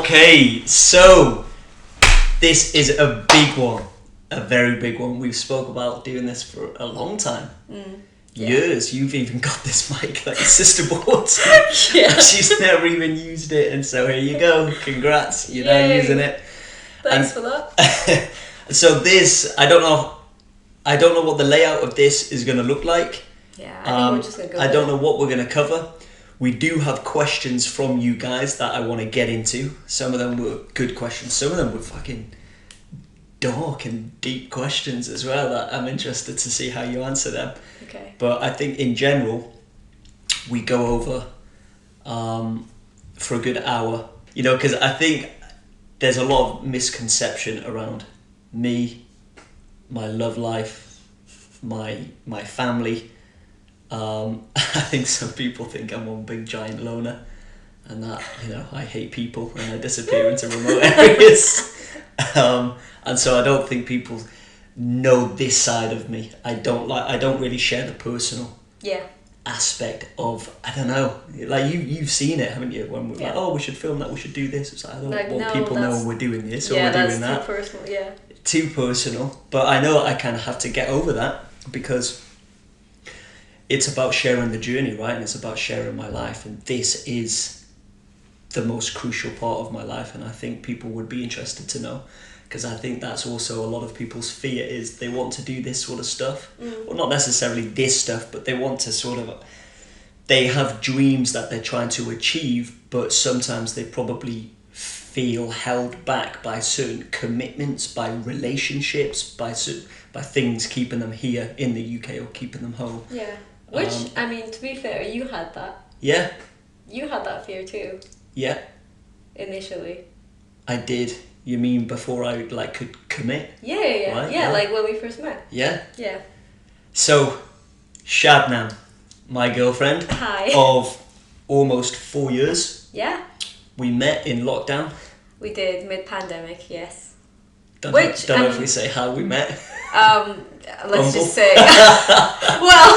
Okay, so this is a big one, a very big one. We've spoke about doing this for a long time. Years. You've even got this mic that your sister bought. She's never even used it, and so here you go. Congrats, you're now using it. Thanks for that. So this, I don't know what the layout of this is going to look like. Yeah, I think we're just going to go. I don't know what we're going to cover. We do have questions from you guys that I want to get into. Some of them were good questions. Some of them were fucking dark and deep questions as well that I'm interested to see how you answer them. Okay. But I think in general, we go over for a good hour. You know, because I think there's a lot of misconception around me, my love life, my family. I think some people think I'm one big giant loner and that, you know, I hate people and I disappear into remote areas. And so I don't think people know this side of me. I don't really share the personal aspect of, I don't know, like you've seen it, haven't you? When we're like, oh, we should film that, we should do this. It's like, I don't want people know we're doing this or we're doing that. Too personal, Too personal. But I know I kind of have to get over that because it's about sharing the journey, right? And it's about sharing my life. And this is the most crucial part of my life. And I think people would be interested to know. Because I think that's also a lot of people's fear is they want to do this sort of stuff. Well, not necessarily this stuff, but they want to sort of... They have dreams that they're trying to achieve, but sometimes they probably feel held back by certain commitments, by relationships, by things keeping them here in the UK or keeping them home. Yeah. Which, I mean, to be fair, you had that. Yeah. You had that fear too. Yeah. Initially. I did. You mean before I could commit? Yeah. Right? Yeah, like when we first met. Yeah. Yeah. So, Shabnam, my girlfriend. Hi. Of almost 4 years. Yeah. We met in lockdown. We did, mid-pandemic, yes. Don't know if we say how we met. Let's just say... well,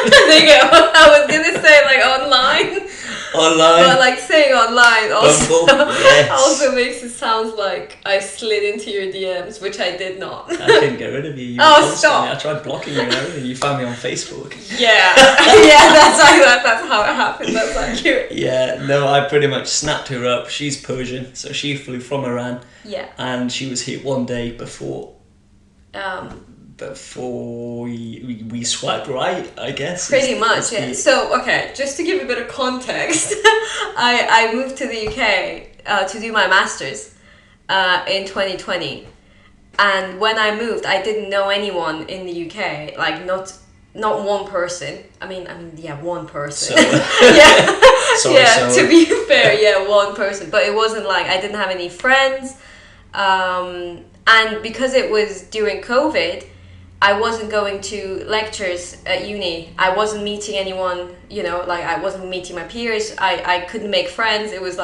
there you go. I was going to say online. Online. But saying online yes. also makes it sound like I slid into your DMs, which I did not. I couldn't get rid of you. Stop. I tried blocking you and everything. You found me on Facebook. Yeah. That's how it happened. That's accurate. Yeah, no, I pretty much snapped her up. She's Persian, so she flew from Iran. Yeah. And she was here one day before we swiped right, I guess. Pretty much, yeah. So, okay, just to give a bit of context, I moved to the UK to do my master's in 2020. And when I moved, I didn't know anyone in the UK, not one person. I mean, one person. So, to be fair, one person. But it wasn't I didn't have any friends. And because it was during COVID, I wasn't going to lectures at uni. I wasn't meeting anyone, I wasn't meeting my peers. I couldn't make friends. It was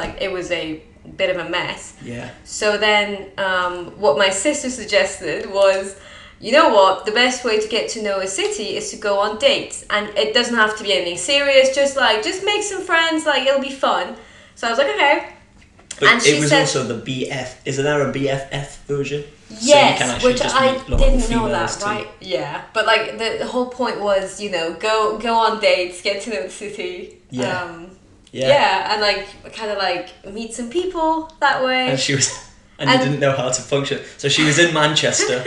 a bit of a mess. Yeah. So then what my sister suggested was, you know what, the best way to get to know a city is to go on dates. And it doesn't have to be anything serious, just make some friends, it'll be fun. So I was like, okay. But and it was also the BF. Isn't there a BFF version? Yes, so which I didn't know that, too. right? Yeah, but the whole point was, go on dates, get to know the city. Yeah. And kind of meet some people that way. And you didn't know how to function. So she was in Manchester,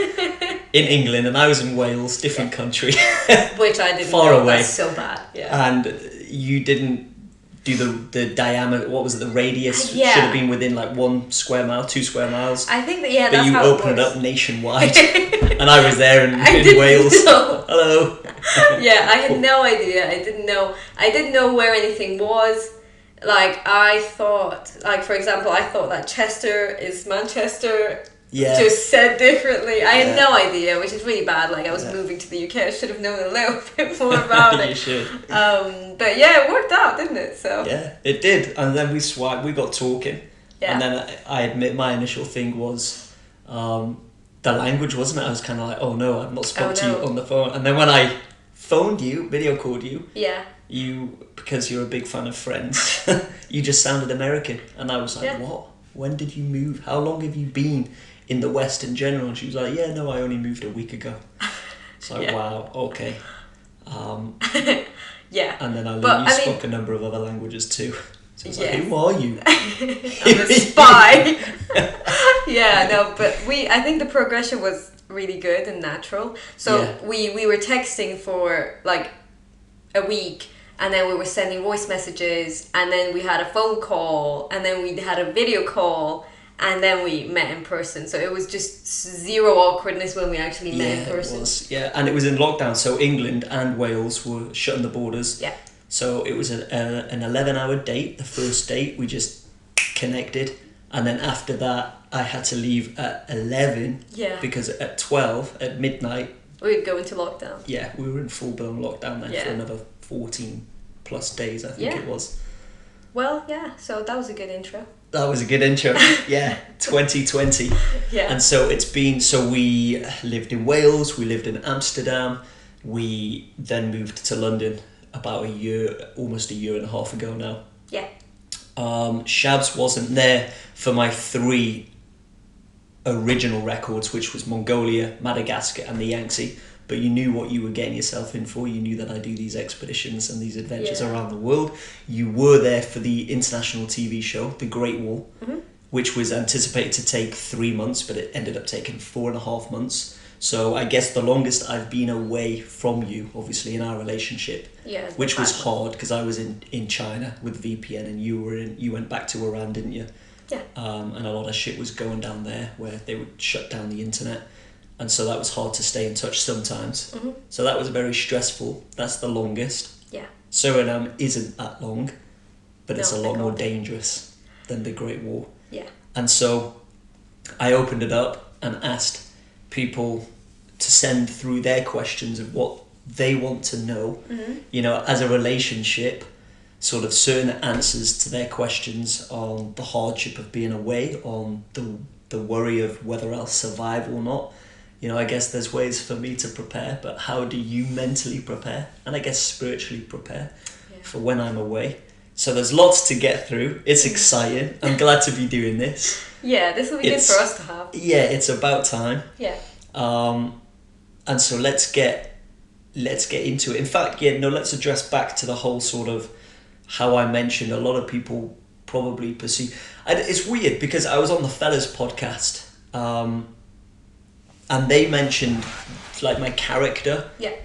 in England, and I was in Wales, different country. Which I didn't far know. away. That's so bad. Yeah. And you didn't do the diameter, what was it, the radius Yeah. should have been within 1 square mile, 2 square miles. I think that, but that's you how opened it it works. up nationwide. And I was there in didn't Wales. know. Hello. Yeah, I had no idea. I didn't know where anything was. I thought, for example, I thought that Chester is Manchester. Yeah. Just said differently. I had no idea, which is really bad. I was moving to the UK. I should have known a little bit more about it. You should. But yeah, it worked out, didn't it? So yeah, it did. And then we swiped. We got talking. Yeah. And then I admit my initial thing was the language, wasn't it? I was kind of like, oh no, I've not spoken to you on the phone. And then when I phoned you, video called you. Yeah. You, because you're a big fan of Friends, you just sounded American. And I was like, what? when did you move? How long have you been in the West in general? And she was like, yeah, no, I only moved a week ago. It's like, wow, okay. Yeah. And then I learned you spoke a number of other languages too. So it's like, who are you? I'm a spy. Yeah, no, but I think the progression was really good and natural. So we were texting for like a week, and then we were sending voice messages, and then we had a phone call, and then we had a video call, and then we met in person. So it was just zero awkwardness when we actually met in person. It was, and it was in lockdown, so England and Wales were shutting the borders. Yeah. So it was an 11-hour date. The first date, we just connected. And then after that, I had to leave at 11. Yeah. Because at 12, at midnight... we'd go into lockdown. Yeah, we were in full-blown lockdown then for another 14 plus days, I think it was. Well, yeah, so that was a good intro. That was a good intro. Yeah, 2020. Yeah. And so it's been... So we lived in Wales, we lived in Amsterdam. We then moved to London about almost a year and a half ago now. Yeah. Shabs wasn't there for my 3 original records, which was Mongolia, Madagascar and the Yangtze, but you knew what you were getting yourself in for. You knew that I do these expeditions and these adventures around the world. You were there for the international TV show, The Great Wall, which was anticipated to take 3 months, but it ended up taking 4.5 months. So I guess the longest I've been away from you, obviously, in our relationship, which was hard because I was in China with VPN and you went back to Iran, didn't you? Yeah. And a lot of shit was going down there where they would shut down the internet. And so that was hard to stay in touch sometimes. Mm-hmm. So that was very stressful. That's the longest. Yeah. Suriname isn't that long, but it's a lot more dangerous than the Great War. Yeah. And so I opened it up and asked people to send through their questions of what they want to know, you know, as a relationship, sort of certain answers to their questions on the hardship of being away, on the worry of whether I'll survive or not. You know, I guess there's ways for me to prepare, but how do you mentally prepare? And I guess spiritually prepare for when I'm away. So there's lots to get through. It's exciting. I'm glad to be doing this. Yeah, this will be good for us to have. Yeah, it's about time. Yeah. And so let's get into it. In fact, let's address back to the whole sort of how I mentioned a lot of people probably perceive. It's weird because I was on the Fellas podcast, and they mentioned like my character. Yeah.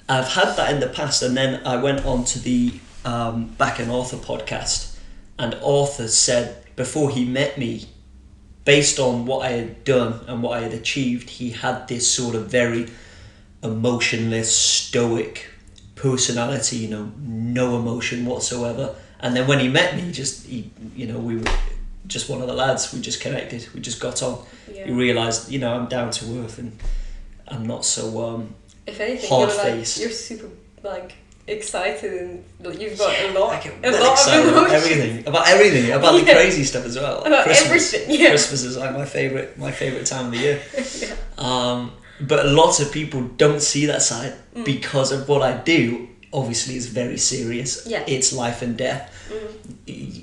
I've had that in the past, and then I went on to the Back and Arthur podcast, and Arthur said before he met me, based on what I had done and what I had achieved, he had this sort of very emotionless, stoic personality, you know, no emotion whatsoever. And then when he met me, we were just one of the lads. We just connected. We just got on. Yeah. He realised, you know, I'm down to earth and I'm not so if anything, hard-faced. You're super excited and you've got a lot of excited about everything, about the crazy stuff as well. About Christmas. Everything. Yeah. Christmas is like my favourite time of the year. But a lot of people don't see that side because of what I do. Obviously, is very serious. Yeah. It's life and death.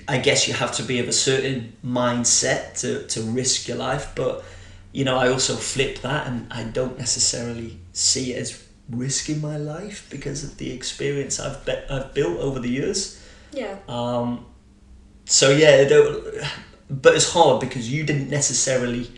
I guess you have to be of a certain mindset to risk your life, but you know, I also flip that, and I don't necessarily see it as risking my life because of the experience I've built over the years. Yeah. But it's hard because you didn't necessarily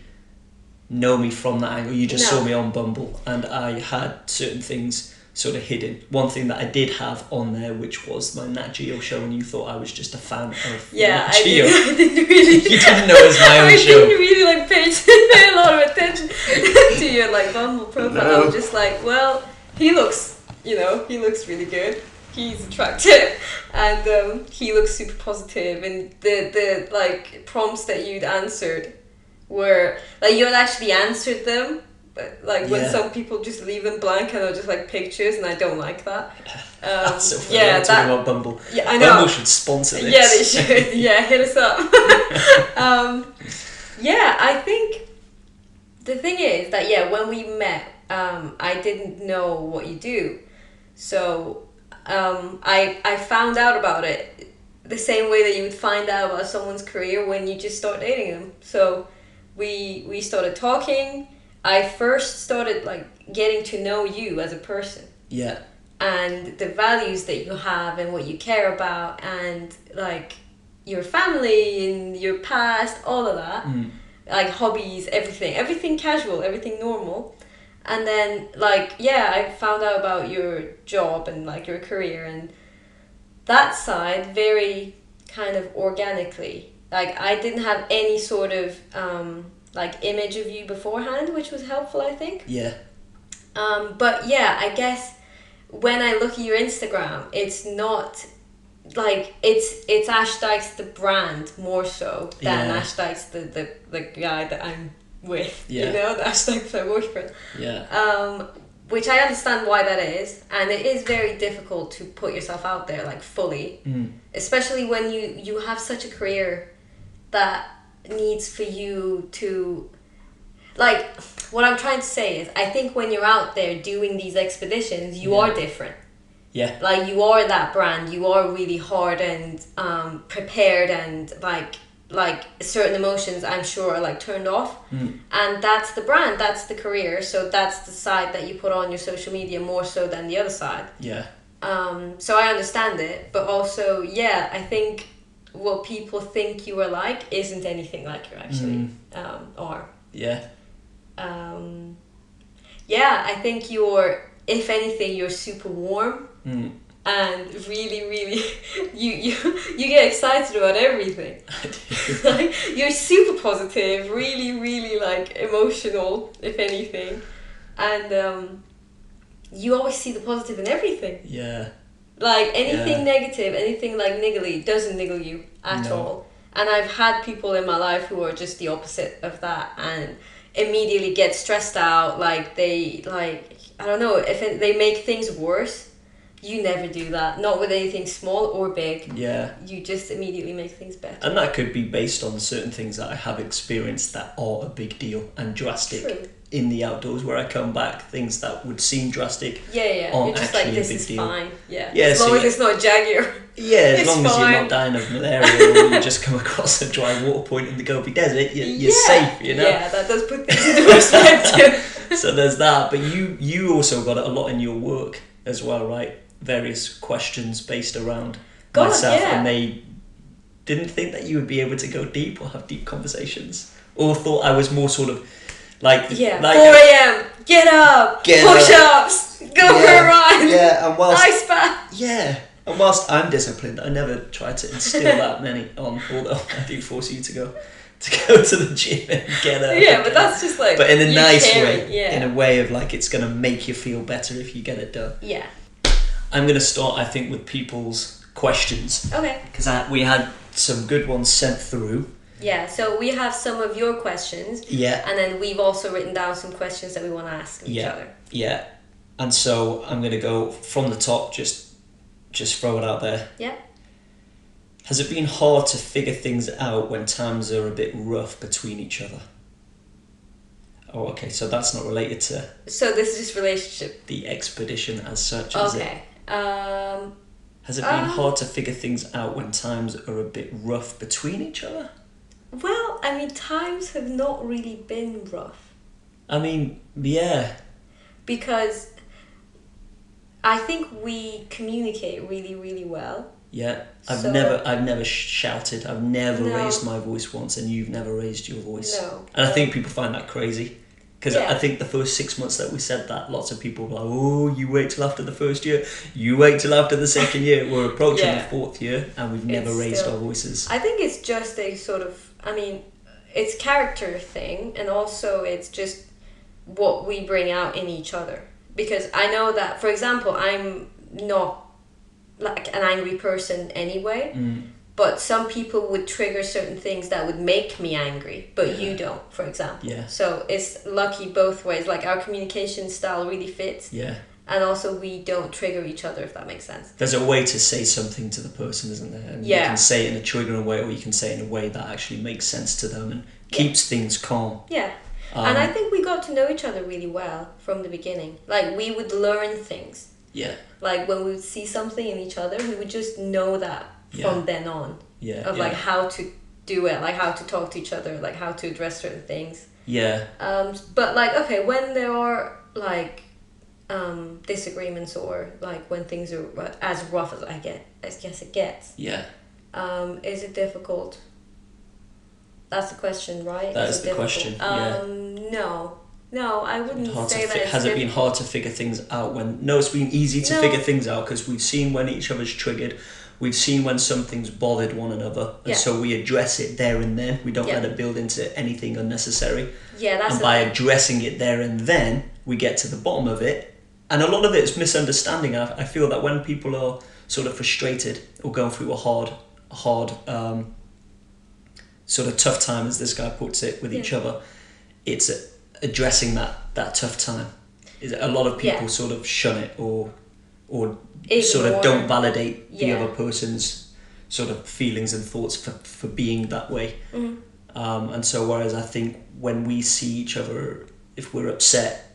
know me from that angle. You just saw me on Bumble, and I had certain things sort of hidden. One thing that I did have on there, which was my Nat Geo show, and you thought I was just a fan of Nat Geo. I didn't really. You didn't know it was my own show. I didn't really pay a lot of attention to your Bumble profile. No. I was just like, well, he looks really good. He's attractive, and he looks super positive. And the prompts that you'd answered were you had actually answered them. When some people just leave them blank and they're just pictures, and I don't like that. That's so funny. I'm talking about Bumble. Yeah, I know. Bumble should sponsor this. Yeah, they should. Yeah, hit us up. I think the thing is that when we met, I didn't know what you do, so I found out about it the same way that you would find out about someone's career when you just start dating them. So we started talking. I first started like getting to know you as a person. Yeah. And the values that you have and what you care about and like your family and your past, all of that. Like hobbies, everything casual, everything normal. And then like, yeah, I found out about your job and like your career, and that side very kind of organically. Like I didn't have any sort of like image of you beforehand, which was helpful, I think. Yeah. But yeah, I guess when I look at your Instagram, it's not like it's Ash Dykes the brand more so than Ash Dykes the guy that I'm with. Yeah. You know, the Ash Dykes my boyfriend. Yeah. Which I understand why that is, and it is very difficult to put yourself out there like fully, especially when you have such a career that needs for you to, like, what I'm trying to say is, I think when you're out there doing these expeditions, you are different. Yeah. Like, you are that brand, you are really hard and prepared, and like certain emotions I'm sure are like turned off, and that's the brand, that's the career, so that's the side that you put on your social media more so than the other side. Yeah. So I understand it, but also I think what people think you are like isn't anything like you actually are. Yeah. I think if anything, you're super warm and really, really, you get excited about everything. Like, you're super positive, really, really like emotional, if anything, and you always see the positive in everything. Yeah. Like anything negative, anything like niggly doesn't niggle you at all. And I've had people in my life who are just the opposite of that and immediately get stressed out. Like they I don't know, if they make things worse. You never do that. Not with anything small or big. Yeah. You just immediately make things better. And that could be based on certain things that I have experienced that are a big deal and drastic. True. In the outdoors, where I come back, things that would seem drastic aren't You're just actually like, this a big is deal. fine. Yeah. Yeah, as long as it's not jaguar. Yeah, as it's long as fine. you're not dying of malaria or you just come across a dry water point in the Gobi Desert, you're safe, you know? Yeah, that does put things into perspective. So there's that, but you also got a lot in your work as well, right? Various questions based around myself, and they didn't think that you would be able to go deep or have deep conversations, or thought I was more sort of like 4 a.m. Get up, push-ups, go for a run. Yeah, and whilst ice bath. Yeah, and whilst I'm disciplined, I never try to instill that many on. Although I do force you to go to the gym and get up. Yeah, but that's just like. But in a nice way, yeah. in a way of like it's gonna make you feel better if you get it done. Yeah. I'm gonna start, I think, with people's questions. Okay. Because we had some good ones sent through. Yeah, so we have some of your questions. Yeah. And then we've also written down some questions that we want to ask each other. Yeah. And so I'm going to go from the top, just throw it out there. Yeah. Has it been hard to figure things out when times are a bit rough between each other? Oh, okay, so that's not related to... So this is just relationship. The expedition as such, is it? Okay. Has it been hard to figure things out when times are a bit rough between each other? Well, I mean, times have not really been rough. I mean, yeah. Because I think we communicate really, really well. Yeah, I've never shouted. I've never raised my voice once, and you've never raised your voice. No. And I think people find that crazy. Because I think the first 6 months that we said that, lots of people were like, oh, you wait till after the first year, you wait till after the second year. We're approaching the fourth year and we've never raised our voices. I think it's just a sort of, I mean, it's character thing, and also it's just what we bring out in each other. Because I know that, for example, I'm not like an angry person anyway. But some people would trigger certain things that would make me angry, but you don't, for example. Yeah. So it's lucky both ways. Like, our communication style really fits. Yeah. And also we don't trigger each other, if that makes sense. There's a way to say something to the person, isn't there? And you can say it in a triggering way, or you can say it in a way that actually makes sense to them and keeps things calm. Yeah. And I think we got to know each other really well from the beginning. Like, we would learn things. Yeah. Like, when we would see something in each other, we would just know that from then on. Yeah. Of like how to do it, like how to talk to each other, like how to address certain things. Yeah. But like, okay, when there are like disagreements, or like when things are as rough as I guess it gets. Yeah. Is it difficult? That's the question, right? That is the question. Yeah. No, I wouldn't say that. Has it been hard to figure things out when? No, it's been easy to figure things out because we've seen when each other's triggered. We've seen when something's bothered one another, and so we address it there and then. We don't let it build into anything unnecessary. Yeah, that's. And by addressing it there and then, we get to the bottom of it. And a lot of it is misunderstanding. I feel that when people are sort of frustrated or going through a hard, sort of tough time, as this guy puts it, with each other, it's addressing that tough time. A lot of people sort of shun it or sort of don't validate the other person's sort of feelings and thoughts for being that way. And so whereas I think when we see each other, if we're upset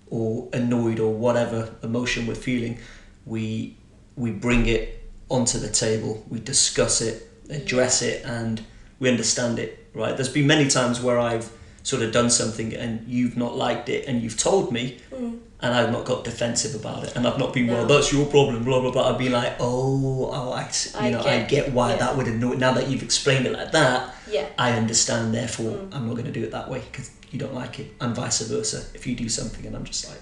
or annoyed or whatever emotion we're feeling, we bring it onto the table, we discuss it, address it, and we understand it, right? There's been many times where I've sort of done something and you've not liked it and you've told me, and I've not got defensive about it, and I've not been, well, that's your problem, blah, blah, blah. I'd be like, I get why that would annoy. Now that you've explained it like that, I understand, therefore I'm not going to do it that way because you don't like it, and vice versa. If you do something and I'm just like,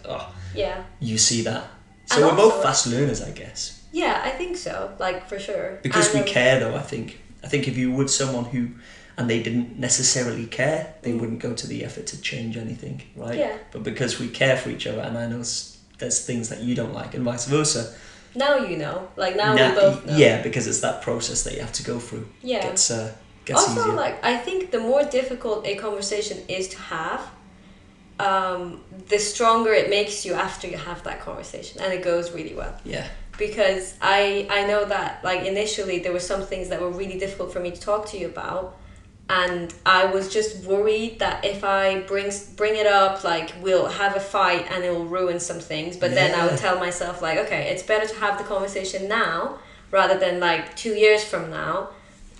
you see that. So and we're both fast learners, I guess. Yeah, I think so, like, for sure. Because we care, though, I think if you were someone who, and they didn't necessarily care, they wouldn't go to the effort to change anything, right? Yeah. But because we care for each other, and I know there's things that you don't like, and vice versa. Now you know. Like, now we both know. Yeah, because it's that process that you have to go through. Yeah. Gets also, easier. like, I think the more difficult a conversation is to have, the stronger it makes you after you have that conversation, and it goes really well. Yeah. Because I know that, like, initially there were some things that were really difficult for me to talk to you about, and I was just worried that if I bring it up, like, we'll have a fight and it will ruin some things. But then I would tell myself, like, okay, it's better to have the conversation now rather than like 2 years from now,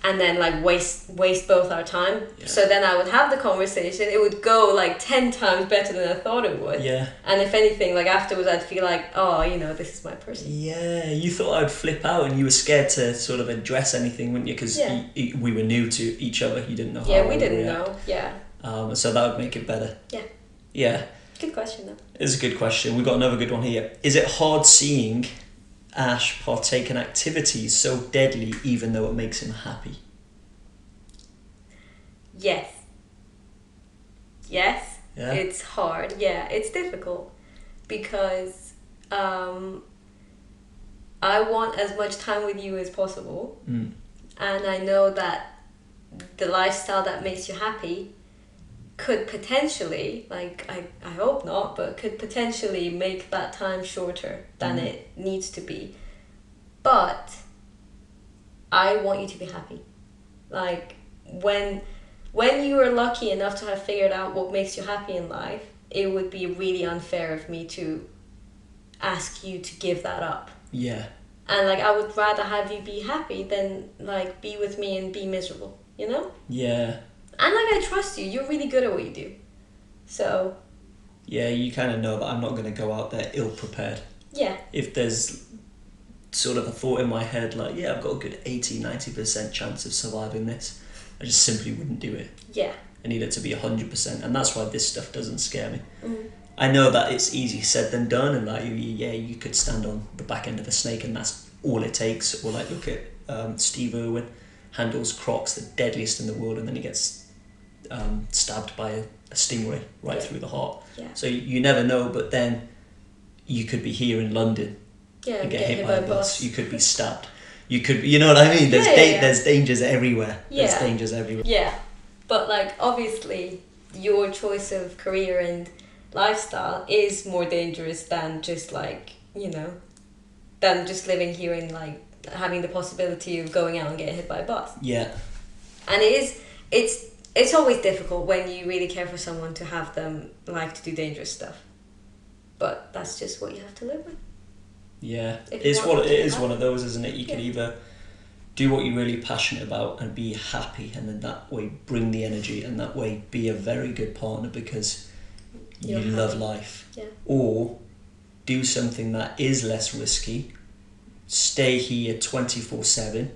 and then like waste both our time. Yeah. So then I would have the conversation. It would go like 10 times better than I thought it would. Yeah. And if anything, like afterwards, I'd feel like, oh, this is my person. Yeah, you thought I'd flip out, and you were scared to sort of address anything, wouldn't you? Because we were new to each other. You didn't know how. Yeah, we didn't know. Yeah. So that would make it better. Yeah. Yeah. Good question, though. It's a good question. We've got another good one here. Is it hard seeing Ash partake in activities so deadly even though it makes him happy? Yes. Yeah? It's hard. Yeah, it's difficult because I want as much time with you as possible. And I know that the lifestyle that makes you happy could potentially, like, I hope not, but could potentially make that time shorter than it needs to be. But I want you to be happy. Like, when you are lucky enough to have figured out what makes you happy in life, it would be really unfair of me to ask you to give that up. Yeah. And, like, I would rather have you be happy than, like, be with me and be miserable, you know? Yeah. And, like, I trust you. You're really good at what you do. So... Yeah, you kind of know that I'm not going to go out there ill-prepared. Yeah. If there's sort of a thought in my head, like, yeah, I've got a good 80-90% chance of surviving this, I just simply wouldn't do it. Yeah. I need it to be 100%, and that's why this stuff doesn't scare me. I know that it's easier said than done, and like, yeah, you could stand on the back end of a snake and that's all it takes. Or like, look at Steve Irwin, handles crocs, the deadliest in the world, and then he gets stabbed by a stingray right through the heart. Yeah. So you never know, but then you could be here in London and get hit by a bus. You could be stabbed. You could, you know what I mean? There's there's dangers everywhere. Yeah. There's dangers everywhere. Yeah, but like obviously your choice of career and lifestyle is more dangerous than just like, than just living here and like having the possibility of going out and getting hit by a bus. Yeah. And it's always difficult when you really care for someone to have them like to do dangerous stuff. But that's just what you have to live with. Yeah, it is one of those, isn't it? You could either do what you're really passionate about and be happy, and then that way bring the energy, and that way be a very good partner because you love life. Yeah. Or do something that is less risky, stay here 24/7,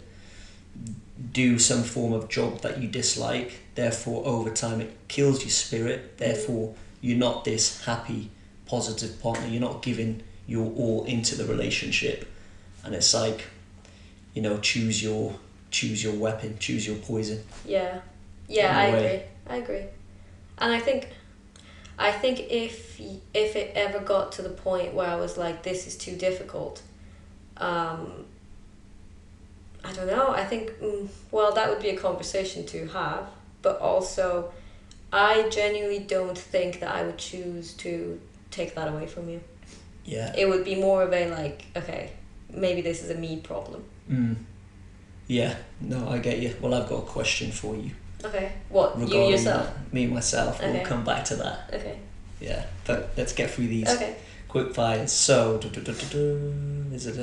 do some form of job that you dislike, therefore over time it kills your spirit, therefore you're not this happy, positive partner, you're not giving your all into the relationship. And it's like, you know, choose your weapon, choose your poison. Yeah, I agree. And I think if it ever got to the point where I was like, this is too difficult, I don't know, I think, well, that would be a conversation to have, but also I genuinely don't think that I would choose to take that away from you. Yeah. It would be more of a like, okay, maybe this is a me problem. Yeah, no, I get you. Well, I've got a question for you. Okay. What? Regarding You yourself? Me, myself. Okay. We'll come back to that. Okay. Yeah, but let's get through these quick fires. So, is it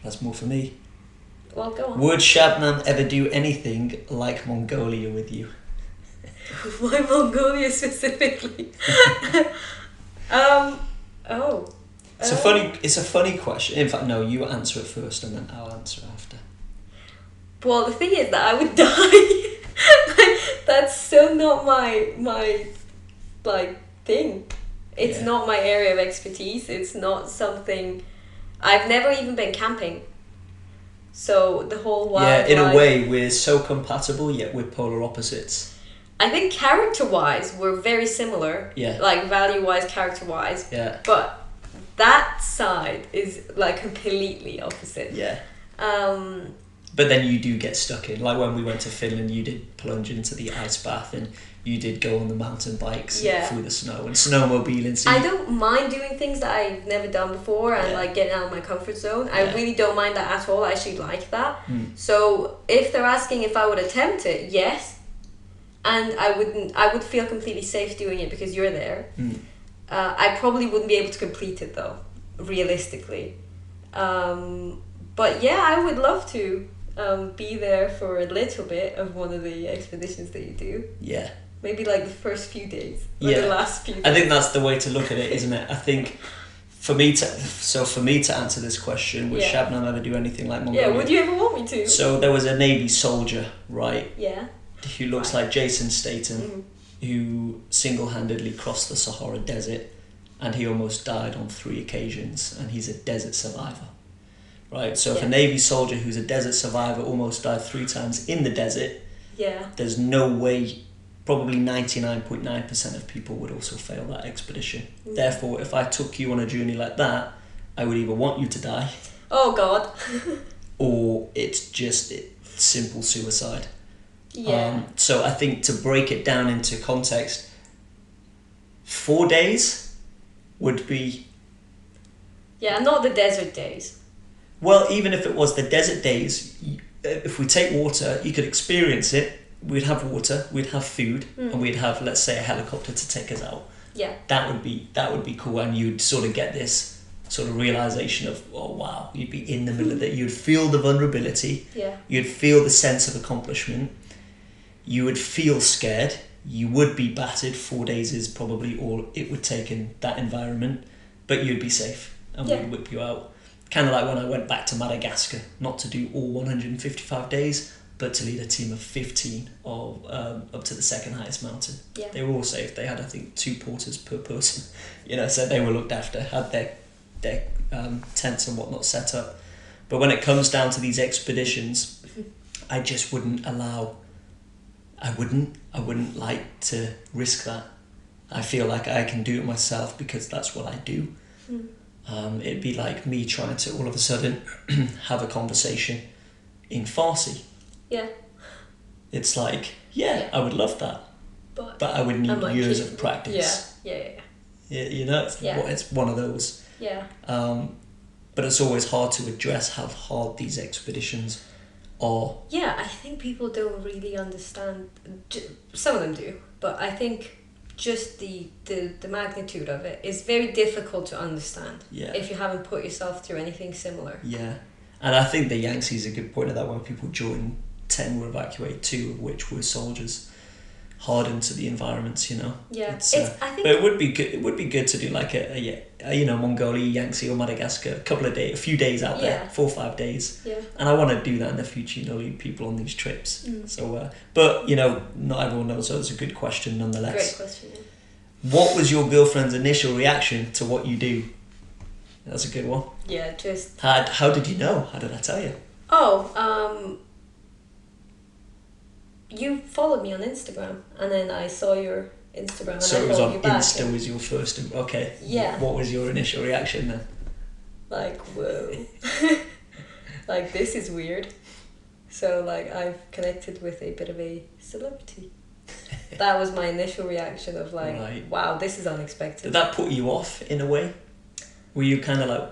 that's more for me. Well, go on. Would Shabnam ever do anything like Mongolia with you? Why Mongolia specifically? It's a funny question. In fact, no, you answer it first and then I'll answer after. Well, the thing is that I would die. That's so not my like thing. It's not my area of expertise. It's not something. I've never even been camping. So the whole wildlife. Yeah, in a way, we're so compatible, yet we're polar opposites. I think character-wise, we're very similar. Yeah. Like value-wise, character-wise. Yeah. But that side is like completely opposite. Yeah. But then you do get stuck in. Like when we went to Finland, you did plunge into the ice bath and you did go on the mountain bikes through the snow and snowmobiling. So I don't mind doing things that I've never done before and like getting out of my comfort zone. I really don't mind that at all. I actually like that. So if they're asking if I would attempt it, yes. And I would feel completely safe doing it because you're there. I probably wouldn't be able to complete it though, realistically. But yeah, I would love to be there for a little bit of one of the expeditions that you do. Yeah. Maybe like the first few days or the last few days. I think that's the way to look at it, isn't it? I think for me to answer this question, would Shabnam ever do anything like Mongolia? Yeah, would you ever want me to? So there was a Navy soldier, right? Yeah. Who looks like Jason Statham, who single-handedly crossed the Sahara Desert, and he almost died on 3 occasions, and he's a desert survivor. Right, so if a Navy soldier who's a desert survivor almost died 3 times in the desert, there's no way, probably 99.9% of people would also fail that expedition. Therefore, if I took you on a journey like that, I would either want you to die. Oh God. Or it's just simple suicide. Yeah. So I think to break it down into context, 4 days would be... Yeah, not the desert days. Well, even if it was the desert days, if we take water, you could experience it. We'd have water, we'd have food, and we'd have, let's say, a helicopter to take us out. Yeah. That would be cool, and you'd sort of get this sort of realization of, oh wow, you'd be in the middle of it. You'd feel the vulnerability. Yeah. You'd feel the sense of accomplishment. You would feel scared. You would be battered. 4 days is probably all it would take in that environment, but you'd be safe, and we'd whip you out. Kind of like when I went back to Madagascar, not to do all 155 days, but to lead a team of 15 up to the second highest mountain. Yeah. They were all safe. They had, I think, 2 porters per person, so they were looked after, had their tents and whatnot set up. But when it comes down to these expeditions, I just wouldn't allow... I wouldn't like to risk that. I feel like I can do it myself because that's what I do. It'd be like me trying to all of a sudden have a conversation in Farsi. Yeah. It's like, I would love that. But I would need years of practice. Yeah. It's one of those. Yeah. But it's always hard to address how hard these expeditions are. Yeah, I think people don't really understand. Some of them do, but I think just the magnitude of it is very difficult to understand if you haven't put yourself through anything similar. Yeah. And I think the Yankees a good point of that. When people joined, 10 were evacuated, 2 of which were soldiers, hardened to the environments. Yeah, I think. But it would be good. It would be good to do like a Mongolia, Yangtze, or Madagascar, a few days out there, 4 or 5 days. Yeah. And I want to do that in the future. Lead people on these trips. So, but not everyone knows. So it's a good question nonetheless. Great question. Yeah. What was your girlfriend's initial reaction to what you do? That's a good one. Yeah, just... How did you know? How did I tell you? Oh, you followed me on Instagram, and then I saw your Instagram, and So I it was followed on you back. Insta was your first... Okay. Yeah. What was your initial reaction then? Like, whoa. Like, this is weird. So, like, I've connected with a bit of a celebrity. That was my initial reaction of like, Right. wow, this is unexpected. Did that put you off in a way? Were you kind of like,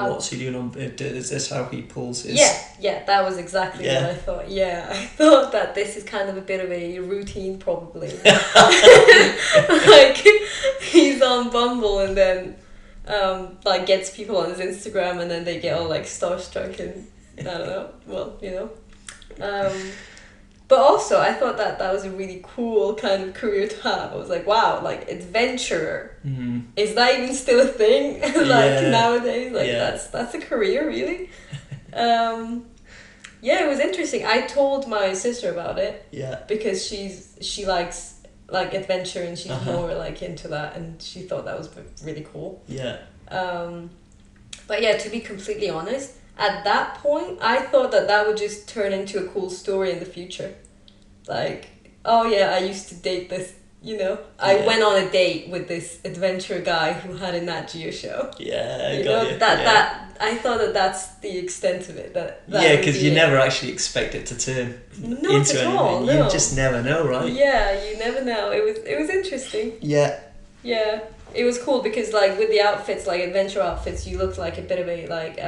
what's he doing on? Is this how he pulls his? Yeah, that was exactly what I thought. Yeah, I thought that this is kind of a bit of a routine, probably. Like, he's on Bumble and then, like, gets people on his Instagram and then they get all like starstruck and I don't know. Well, But also, I thought that was a really cool kind of career to have. I was like, wow, like, adventurer. Mm-hmm. Is that even still a thing? Nowadays? Like, that's a career, really? It was interesting. I told my sister about it. Yeah. Because she likes, like, adventure and she's more, like, into that. And she thought that was really cool. Yeah. But yeah, to be completely honest, at that point, I thought that would just turn into a cool story in the future. Like, oh yeah, I used to date this, I went on a date with this adventure guy who had a Nat Geo show. Yeah, I thought that's the extent of it. Because you never actually expect it to turn into anything. No. You just never know, right? Yeah, you never know. It was interesting. Yeah. Yeah, it was cool because, like, with the outfits, like adventure outfits, you looked like a bit of a like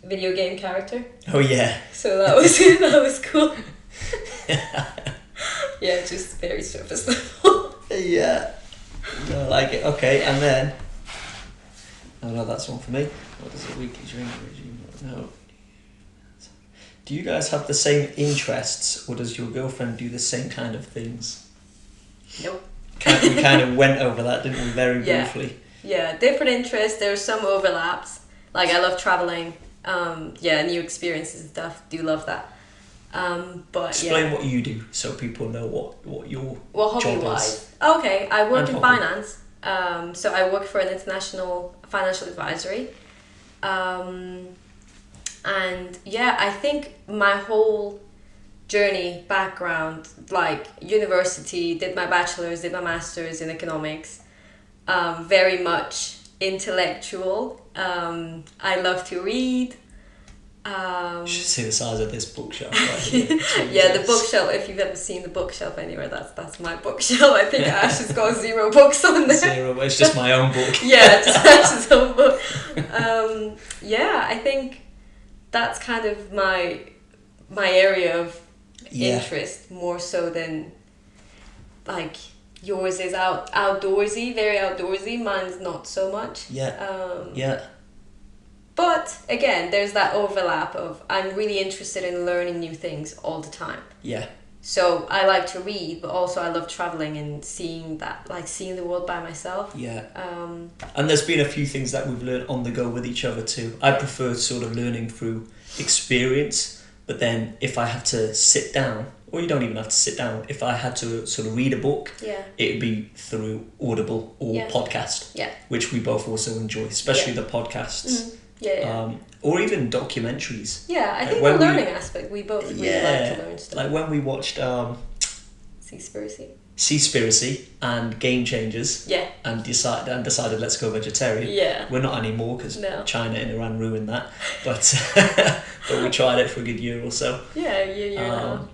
video game character. Oh yeah. So that was cool. Yeah, just very surface level. Yeah. No, I like it. Okay, and then... Oh no, that's one for me. What is a weekly drink regime? No. Do you guys have the same interests, or does your girlfriend do the same kind of things? Nope. We kind of went over that, didn't we, very briefly? Yeah, different interests. There's some overlaps. Like, I love traveling. New experiences and stuff. Do love that. But explain what you do so people know what your hobby wise. Okay, I work in finance. So I work for an international financial advisory. And I think my whole journey, background, like university, did my bachelor's, did my master's in economics, very much intellectual. I love to read. You should see the size of this bookshelf right here. The bookshelf, if you've ever seen the bookshelf anywhere, that's my bookshelf. I think Ash has got 0 books on there. 0, it's just my own book. Yeah, just Ash's own book. I think that's kind of my area of interest, more so than, like, yours is outdoorsy, very outdoorsy. Mine's not so much. But again, there's that overlap of I'm really interested in learning new things all the time. Yeah. So I like to read, but also I love traveling and seeing the world by myself. Yeah. And there's been a few things that we've learned on the go with each other too. I prefer sort of learning through experience, but then if I have to sit down, or you don't even have to sit down, if I had to sort of read a book, it would be through Audible or podcast, which we both also enjoy, especially the podcasts. Or even documentaries. Yeah, I think the learning aspect, we both really like to learn stuff. Like when we watched Seaspiracy and Game Changers, and decided let's go vegetarian. Yeah, we're not anymore because China and Iran ruined that, but but we tried it for a good year or so. Yeah, now.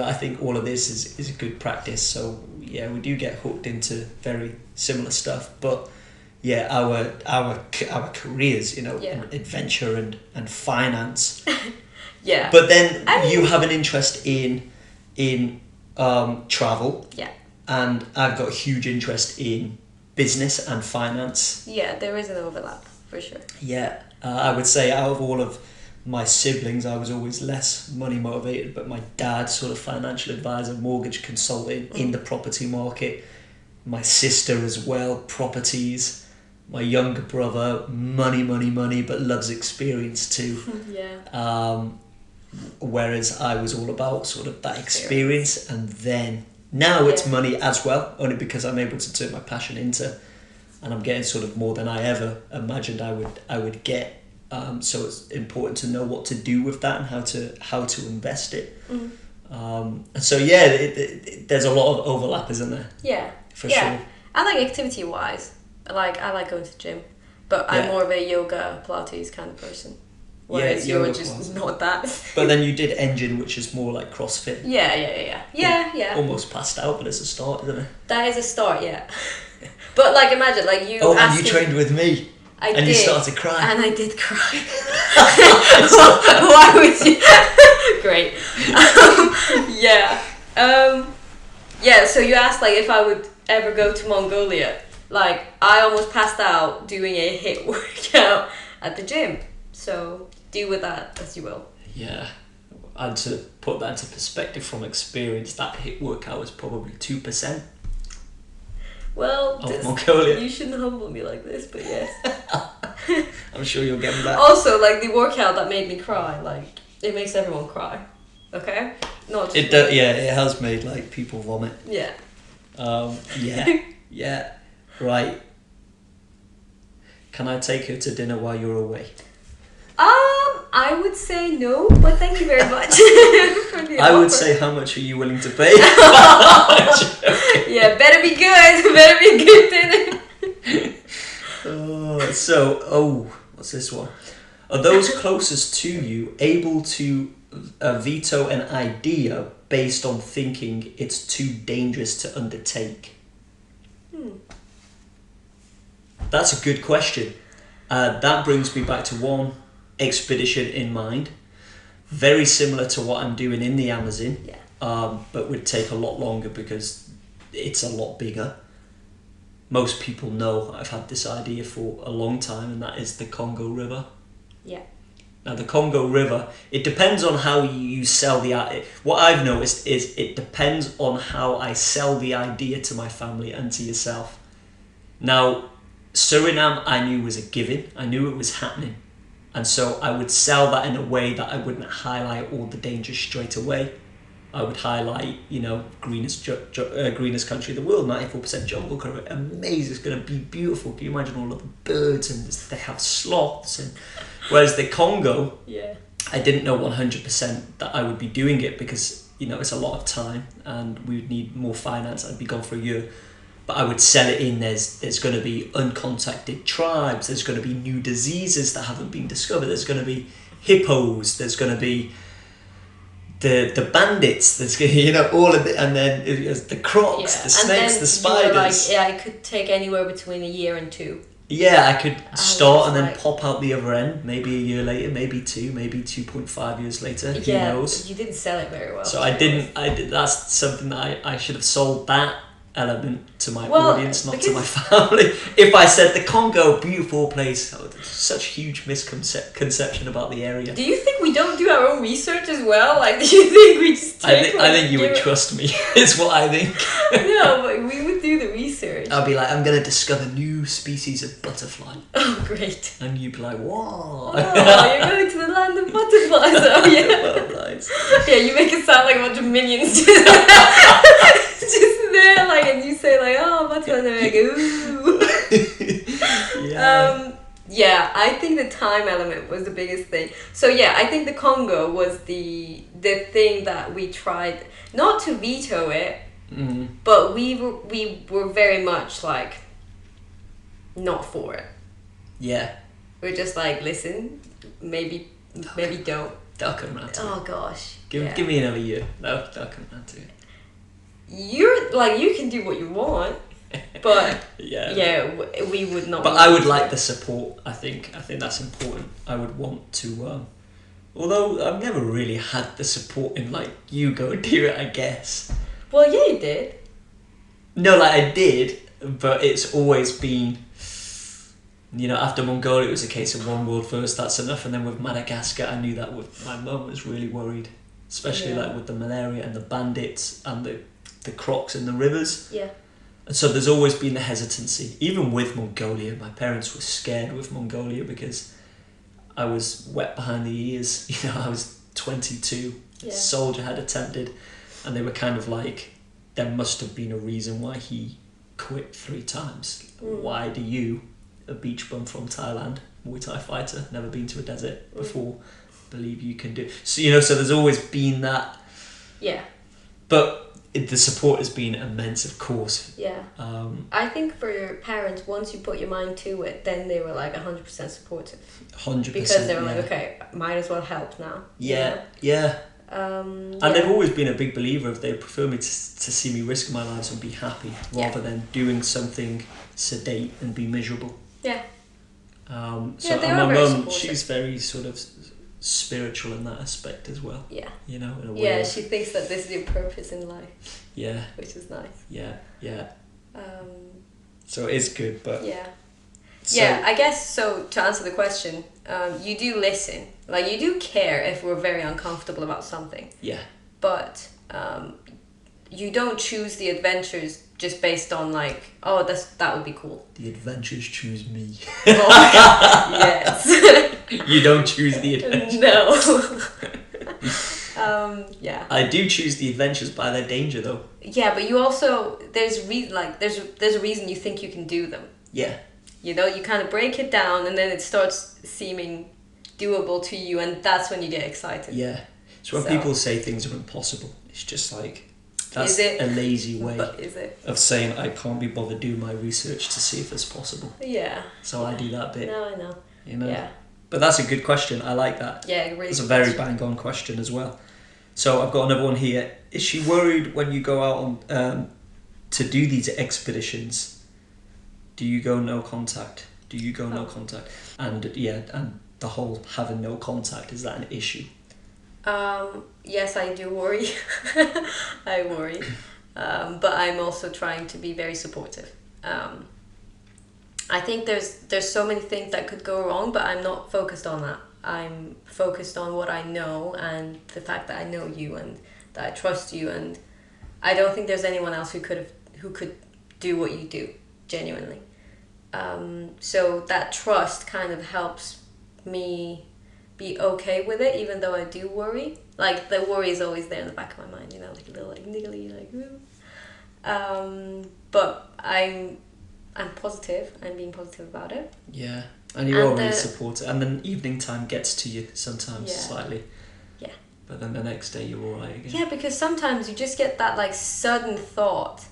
I think all of this is a good practice. So yeah, we do get hooked into very similar stuff, but. Yeah, our careers, adventure and finance. Yeah. But then you have an interest in travel. Yeah. And I've got a huge interest in business and finance. Yeah, there is an overlap. for sure. Yeah, I would say out of all of my siblings, I was always less money motivated, but my dad's sort of financial advisor, mortgage consultant in the property market. My sister as well, properties. My younger brother, money, but loves experience too. Yeah. Whereas I was all about sort of that experience, and then now it's money as well, only because I'm able to turn my passion into, and I'm getting sort of more than I ever imagined I would get. So it's important to know what to do with that and how to invest it. And so there's a lot of overlap, isn't there? Yeah. For sure. I like activity wise. I like going to the gym, but I'm more of a yoga, Pilates kind of person. Whereas you're just not that. But then you did engine, which is more like CrossFit. Yeah. Almost passed out, but it's a start, isn't it? That is a start, yeah. But like, imagine like you. Oh, and you trained with me. I did. You started crying. And I did cry. Why would you? Great. So you asked like if I would ever go to Mongolia. Like, I almost passed out doing a HIIT workout at the gym. So deal with that as you will. Yeah. And to put that into perspective from experience, that HIIT workout was probably 2%. Well, Mongolia. You shouldn't humble me like this, but yes. I'm sure you'll get back. Also, like, the workout that made me cry, like, it makes everyone cry. Okay? Not just it has made, like, people vomit. Yeah. Yeah. Right. Can I take her to dinner while you're away? I would say no, but thank you very much for the I offer. would say, how much are you willing to pay? Yeah, better be good. Better be good dinner. What's this one? Are those closest to you able to veto an idea based on thinking it's too dangerous to undertake? That's a good question. That brings me back to one expedition in mind, very similar to what I'm doing in the Amazon, but would take a lot longer because it's a lot bigger. Most people know I've had this idea for a long time, and that is the Congo River. Yeah. Now the Congo River, it depends on how you sell the idea. What I've noticed is it depends on how I sell the idea to my family and to yourself. Now, Suriname I knew was a given. I knew it was happening. And so I would sell that in a way that I wouldn't highlight all the dangers straight away. I would highlight, greenest country in the world, 94% jungle cover, amazing, it's going to be beautiful. Can you imagine all of the birds, and they have sloths? And whereas the Congo, I didn't know 100% that I would be doing it because, it's a lot of time and we would need more finance. I'd be gone for a year. But I would sell it in, there's going to be uncontacted tribes, there's going to be new diseases that haven't been discovered, there's going to be hippos, there's going to be the bandits, there's going to, all of it, and then the crocs, the snakes, the spiders. It could take anywhere between a year and 2. Yeah, I could start and then pop out the other end, maybe a year later, maybe 2, maybe 2.5 years later, who knows. You didn't sell it very well. So I did, that's something that I should have sold that element to my audience, not to my family. If I said the Congo, beautiful place, such huge misconception about the area. Do you think we don't do our own research as well? Like, do you think we just take, I think you would trust me, is what I think. No, but we would do the research. I'll be like, I'm going to discover new species of butterfly. Oh, great. And you'd be like, what? Oh, you're going to the land of butterflies. Oh, yeah. Butterflies. Yeah, you make it sound like a bunch of minions just there, like, and you say like, oh, butterflies, and like, ooh. I think the time element was the biggest thing. So I think the Congo was the thing that we tried not to veto it, but we were very much like not for it. Yeah. We're just like, listen, maybe don't. They'll come around to it. Oh gosh. Give me another year. They'll come around to it. You're like, you can do what you want, but we would not. But I would like the support. I think that's important. I would want to, although I've never really had the support in like, you go and do it, I guess. Well, yeah, you did. No, like I did, but it's always been You know, after Mongolia, it was a case of one world first, that's enough. And then with Madagascar, I knew that my mum was really worried, especially like with the malaria and the bandits and the crocs in the rivers. Yeah. And so there's always been the hesitancy. Even with Mongolia, my parents were scared with Mongolia because I was wet behind the ears. You know, I was 22. A soldier had attempted, and they were kind of like, there must have been a reason why he quit 3 times. Why do you, a beach bum from Thailand, Muay Thai fighter, never been to a desert before, believe you can do? So, you know, so there's always been that. Yeah. But the support has been immense, of course. Yeah. I think for your parents, once you put your mind to it, then they were like 100% supportive. 100%. Because they were like, okay, might as well help now. Yeah, yeah. And they've always been a big believer of they prefer me to see me risk my lives and be happy rather than doing something sedate and be miserable. Yeah. So they and are my very mum, supportive. she's very sort of spiritual in that aspect as well. Yeah. You know, in a way. Yeah, she thinks that this is your purpose in life. Yeah. Which is nice. Yeah, yeah. Um, So it is good, but... Yeah. So, yeah, I guess, so to answer the question, you do listen. Like, you do care if we're very uncomfortable about something. Yeah. But you don't choose the adventures just based on like, oh, that would be cool. The adventures choose me. Oh, yes. You don't choose the adventures. No. Yeah. I do choose the adventures by their danger, though. Yeah, but you also, there's a reason you think you can do them. Yeah. You know, you kind of break it down and then it starts seeming doable to you, and that's when you get excited. Yeah. So when people say things are impossible, it's just like, that's a lazy way of saying I can't be bothered doing my research to see if it's possible. Yeah. So I do that bit. No, I know. You know? Yeah. But that's a good question. I like that. Yeah, really. It's a very bang-on question as well. So I've got another one here. Is she worried when you go out on to do these expeditions? Do you go no contact? Do you go no contact? And and the whole having no contact, is that an issue? Yes, I do worry. I worry. But I'm also trying to be very supportive. I think there's so many things that could go wrong, but I'm not focused on that. I'm focused on what I know and the fact that I know you and that I trust you, and I don't think there's anyone else who could do what you do, genuinely. So that trust kind of helps me be okay with it, even though I do worry. Like, the worry is always there in the back of my mind, you know, like a little like niggly, like ooh. But I'm positive. I'm being positive about it. Yeah, and you're always supportive. And then evening time gets to you sometimes slightly. Yeah. But then the next day you're alright again. Yeah, because sometimes you just get that like sudden thought,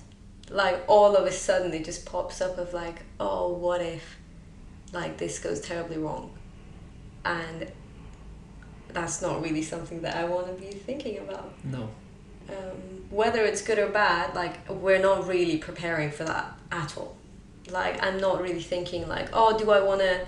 like all of a sudden it just pops up of like, oh, what if like this goes terribly wrong, and that's not really something that I want to be thinking about. No. Whether it's good or bad, like, we're not really preparing for that at all. Like, I'm not really thinking like, oh, do I want to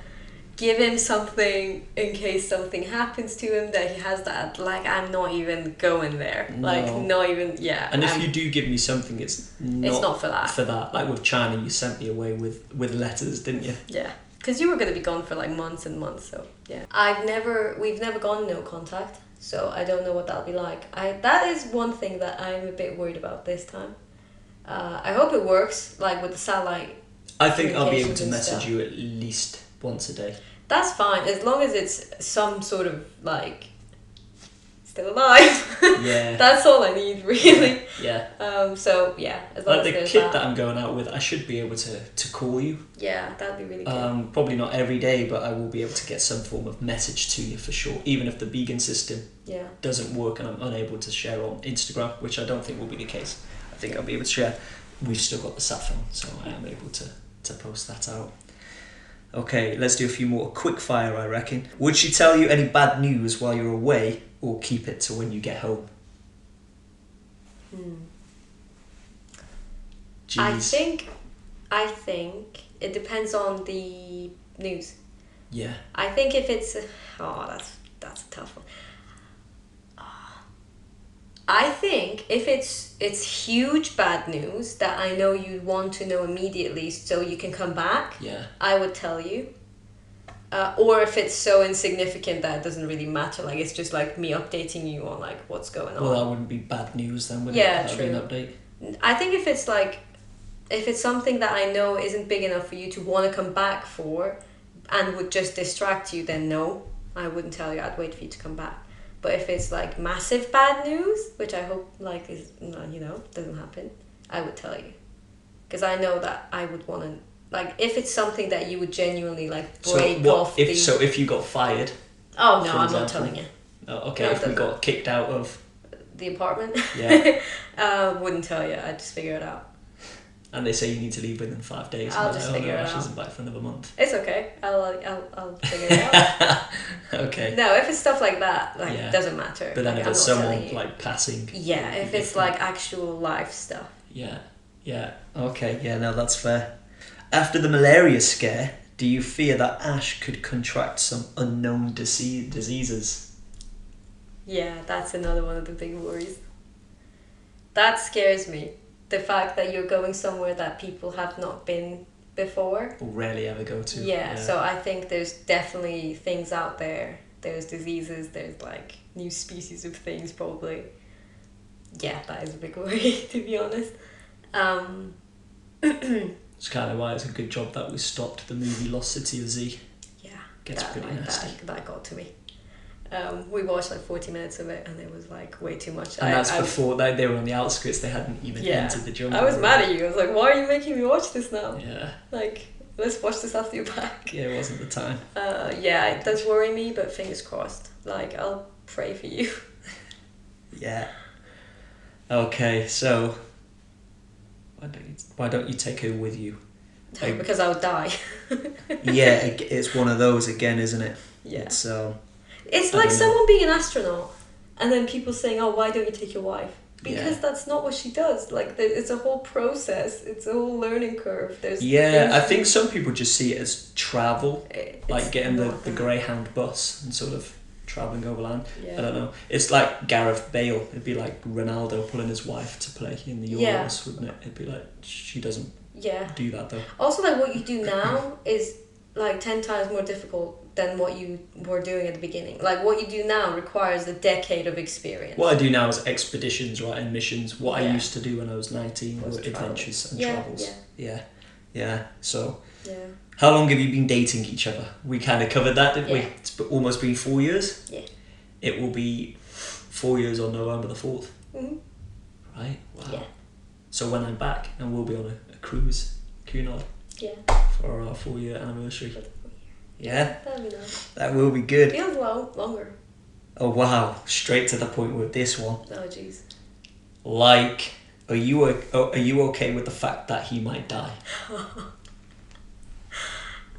give him something in case something happens to him that he has that? Like, I'm not even going there. No. Like, not even, yeah. And if you do give me something, it's not for that. For that. Like with China, you sent me away with letters, didn't you? Yeah. Because you were going to be gone for like months and months, so yeah. We've never gone no contact, so I don't know what that'll be like. That is one thing that I'm a bit worried about this time. I hope it works, like with the satellite. I think I'll be able to communications and message stuff. you at least once a day. That's fine, as long as it's some sort of like still alive. Yeah. That's all I need, really. Yeah. So yeah, as long Like as the there's kid that I'm going out with, I should be able to call you. Yeah, that'd be really good. Probably not every day, but I will be able to get some form of message to you for sure. Even if the beacon system doesn't work and I'm unable to share on Instagram, which I don't think will be the case. I think I'll be able to share. We've still got the sat phone, so I am able to post that out. Okay, let's do a few more. Quick fire, I reckon. Would she tell you any bad news while you're away, or keep it to when you get home? Jeez. I think it depends on the news. Yeah. I think if it's that's a tough one. I think if it's huge bad news that I know you want to know immediately so you can come back, Yeah. I would tell you. Or if it's so insignificant that it doesn't really matter, like it's just like me updating you on like what's going on. Well, that wouldn't be bad news then, would Yeah, it? That would be an update. I think if it's something that I know isn't big enough for you to want to come back for and would just distract you, then no, I wouldn't tell you. I'd wait for you to come back. But if it's like massive bad news, which I hope like is doesn't happen, I would tell you, because I know that I would want to, like, if it's something that you would genuinely like break off. If you got fired. Oh no, I'm not telling you. Oh, okay, No, if we got kicked out of the apartment. Yeah. Wouldn't tell you. I'd just figure it out. And they say you need to leave within 5 days. I'll just figure it out. She's back for another month. It's okay. I'll figure it out. Okay. No, if it's stuff like that, like it doesn't matter. But then like, if it's someone like passing. Yeah, if it's like actual life stuff. Yeah. Yeah. Okay. Yeah. No, that's fair. After the malaria scare, do you fear that Ash could contract some unknown diseases? Yeah, that's another one of the big worries. That scares me. The fact that you're going somewhere that people have not been before. Or rarely ever go to. Yeah, so I think there's definitely things out there. There's diseases, there's like new species of things probably. Yeah, that is a big worry, to be honest. It's kind of why it's a good job that we stopped the movie Lost City of Z. Yeah, Gets pretty nasty. That got to me. We watched like 40 minutes of it and it was like way too much. And that's before they were on the outskirts, they hadn't even entered the jungle. I was mad at you. I was like, why are you making me watch this now? Yeah. Like, let's watch this after you're back. Yeah, it wasn't the time. Yeah, it does worry me, but fingers crossed. Like, I'll pray for you. Yeah. Okay, so why don't you take her with you? Because I would die. Yeah, it's one of those again, isn't it? Yeah. It's like someone being an astronaut and then people saying, oh, why don't you take your wife? Because that's not what she does. Like, it's a whole process. It's a whole learning curve. I think some people just see it as travel, like getting the Greyhound bus and sort of travelling overland. Yeah. I don't know. It's like Gareth Bale. It'd be like Ronaldo pulling his wife to play in the Euros, wouldn't it? It'd be like, she doesn't do that though. Also, like, what you do now is like 10 times more difficult than what you were doing at the beginning. Like, what you do now requires a decade of experience. What I do now is expeditions, right, and missions. What I used to do when I was 19 were adventures and travels. Yeah. So, how long have you been dating each other? We kind of covered that, didn't we? It's almost been 4 years. Yeah. It will be 4 years on November the 4th. Mm-hmm. Right? Wow. Yeah. So when I'm back, and we'll be on a cruise, Cunard, for our 4-year anniversary. Yeah? That'd be nice. That will be good. Feels longer. Oh wow, straight to the point with this one. Oh jeez. Like, are you okay with the fact that he might die?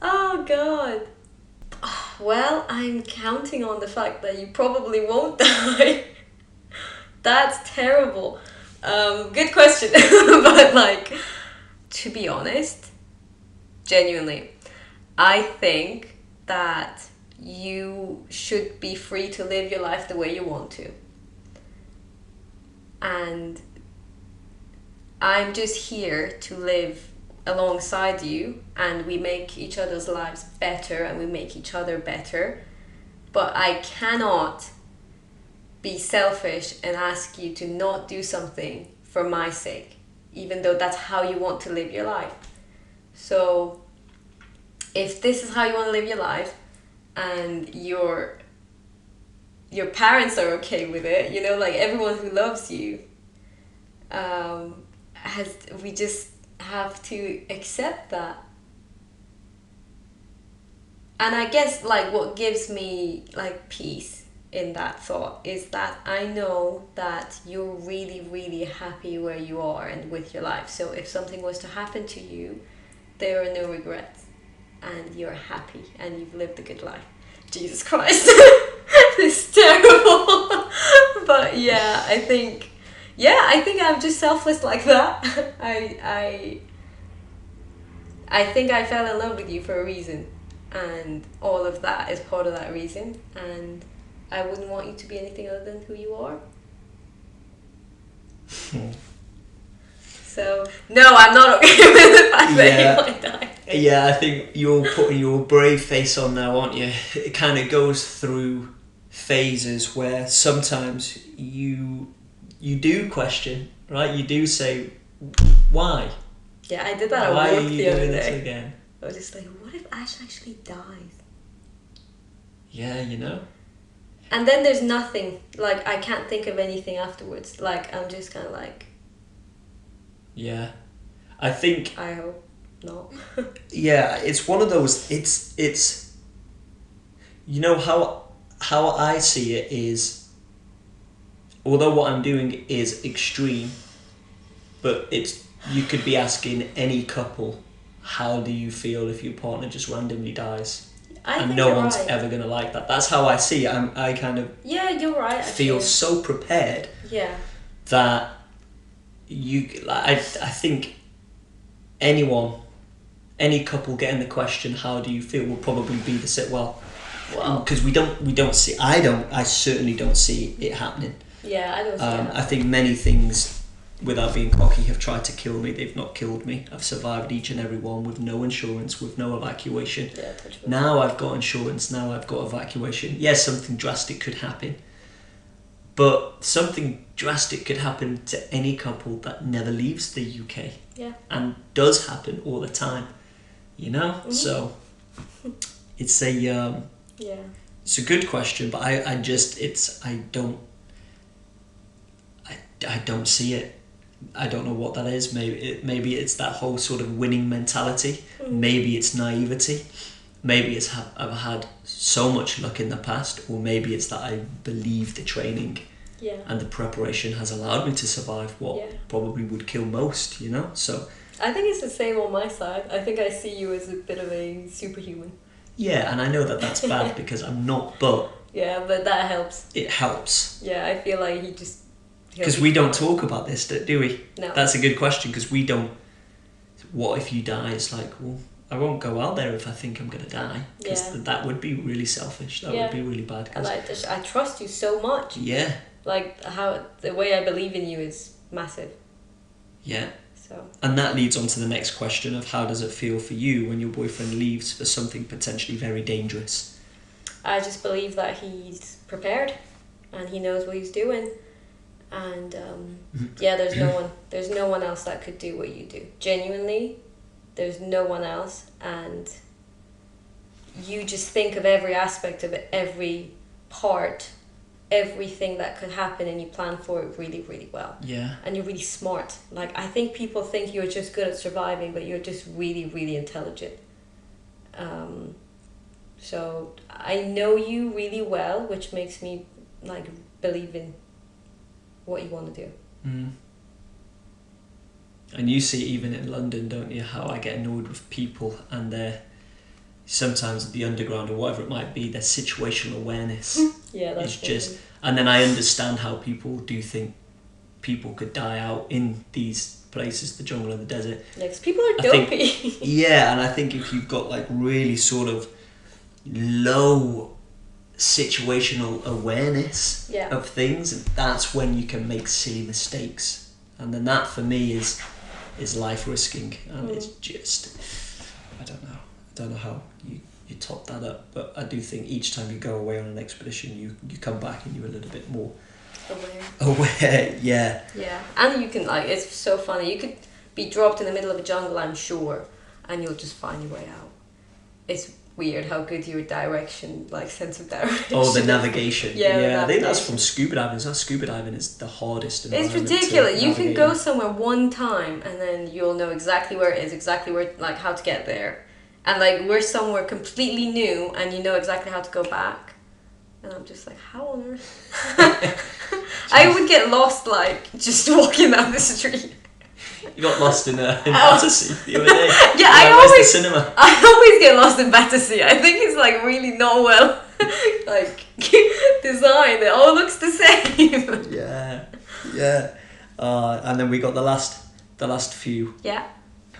Oh god. Well, I'm counting on the fact that you probably won't die. That's terrible. Good question. But like, to be honest, genuinely, I think that you should be free to live your life the way you want to. And I'm just here to live alongside you, and we make each other's lives better and we make each other better. But I cannot be selfish and ask you to not do something for my sake, even though that's how you want to live your life. So if this is how you want to live your life and your parents are okay with it, you know, like everyone who loves you, we just have to accept that. And I guess like what gives me like peace in that thought is that I know that you're really, really happy where you are and with your life. So if something was to happen to you, there are no regrets. And you're happy and you've lived a good life. Jesus Christ. It's terrible. But yeah, I think I'm just selfless like that. I think I fell in love with you for a reason, and all of that is part of that reason, and I wouldn't want you to be anything other than who you are. So no, I'm not okay with the fact that he might die. Yeah, I think you're putting your brave face on now, aren't you? It kind of goes through phases where sometimes you do question, right? You do say, why? Yeah, I did that Why at are work you the other doing this day. again? I was just like, what if Ash actually dies? Yeah, you know? And then there's nothing. Like, I can't think of anything afterwards. Like, I'm just kind of like... Yeah. I think... I hope not. Yeah, it's one of those... It's... You know, how I see it is... Although what I'm doing is extreme, but it's... You could be asking any couple, how do you feel if your partner just randomly dies? And no one's ever going to like that. That's how I see it. I kind of... Yeah, you're right. Feel so prepared. Yeah. That I think anyone, any couple getting the question, how do you feel, will probably be the sit well. Because we don't see... I certainly don't see it happening. Yeah, I don't see it. I think many things, without being cocky, have tried to kill me. They've not killed me. I've survived each and every one with no insurance, with no evacuation. Yeah, now I've got insurance, now I've got evacuation. Yes, something drastic could happen. But something drastic could happen to any couple that never leaves the UK. Yeah. And does happen all the time. You know? Mm-hmm. So it's a it's a good question, but I don't see it. I don't know what that is. Maybe it's that whole sort of winning mentality. Maybe it's naivety. Maybe it's I've had so much luck in the past, or maybe it's that I believe the training and the preparation has allowed me to survive what probably would kill most, you know? So I think it's the same on my side. I think I see you as a bit of a superhuman. Yeah, and I know that that's bad because I'm not, but... Yeah, but that helps. It helps. Yeah, I feel like he just... Because we don't talk about this, do we? No. That's a good question, because we don't... What if you die? It's like, well, I won't go out there if I think I'm going to die. Because that would be really selfish. That would be really bad. And I trust you so much. Yeah. Like, the way I believe in you is massive. Yeah. So. And that leads on to the next question of how does it feel for you when your boyfriend leaves for something potentially very dangerous? I just believe that he's prepared and he knows what he's doing. And there's no one else that could do what you do. Genuinely, there's no one else, and you just think of every aspect of it, every part, everything that could happen, and you plan for it really, really well. Yeah. And you're really smart. Like, I think people think you're just good at surviving, but you're just really, really intelligent. So I know you really well, which makes me like believe in what you want to do. And you see even in London, don't you, how I get annoyed with people and their sometimes the underground or whatever it might be, their situational awareness that's is just... And then I understand how people do think people could die out in these places, the jungle and the desert. Yeah, 'cause people are dopey. And I think if you've got like really sort of low situational awareness of things, that's when you can make silly mistakes, and then that for me is life risking, and it's just I don't know how you top that up, but I do think each time you go away on an expedition you come back and you're a little bit more aware. Yeah, and you can, like, it's so funny, you could be dropped in the middle of a jungle, I'm sure, and you'll just find your way out. It's weird how good your sense of direction. Oh, the navigation. Yeah, I think that's from scuba diving. So scuba diving is the hardest. It's ridiculous. You can go somewhere one time and then you'll know exactly where it is, exactly where, like, how to get there. And like, we're somewhere completely new and you know exactly how to go back. And I'm just like, how on earth? I would get lost, like, just walking down the street. You got lost in Battersea the other day. Yeah, I always get lost in Battersea. I think it's like really not well like designed. It all looks the same. Yeah. And then we got the last few. Yeah.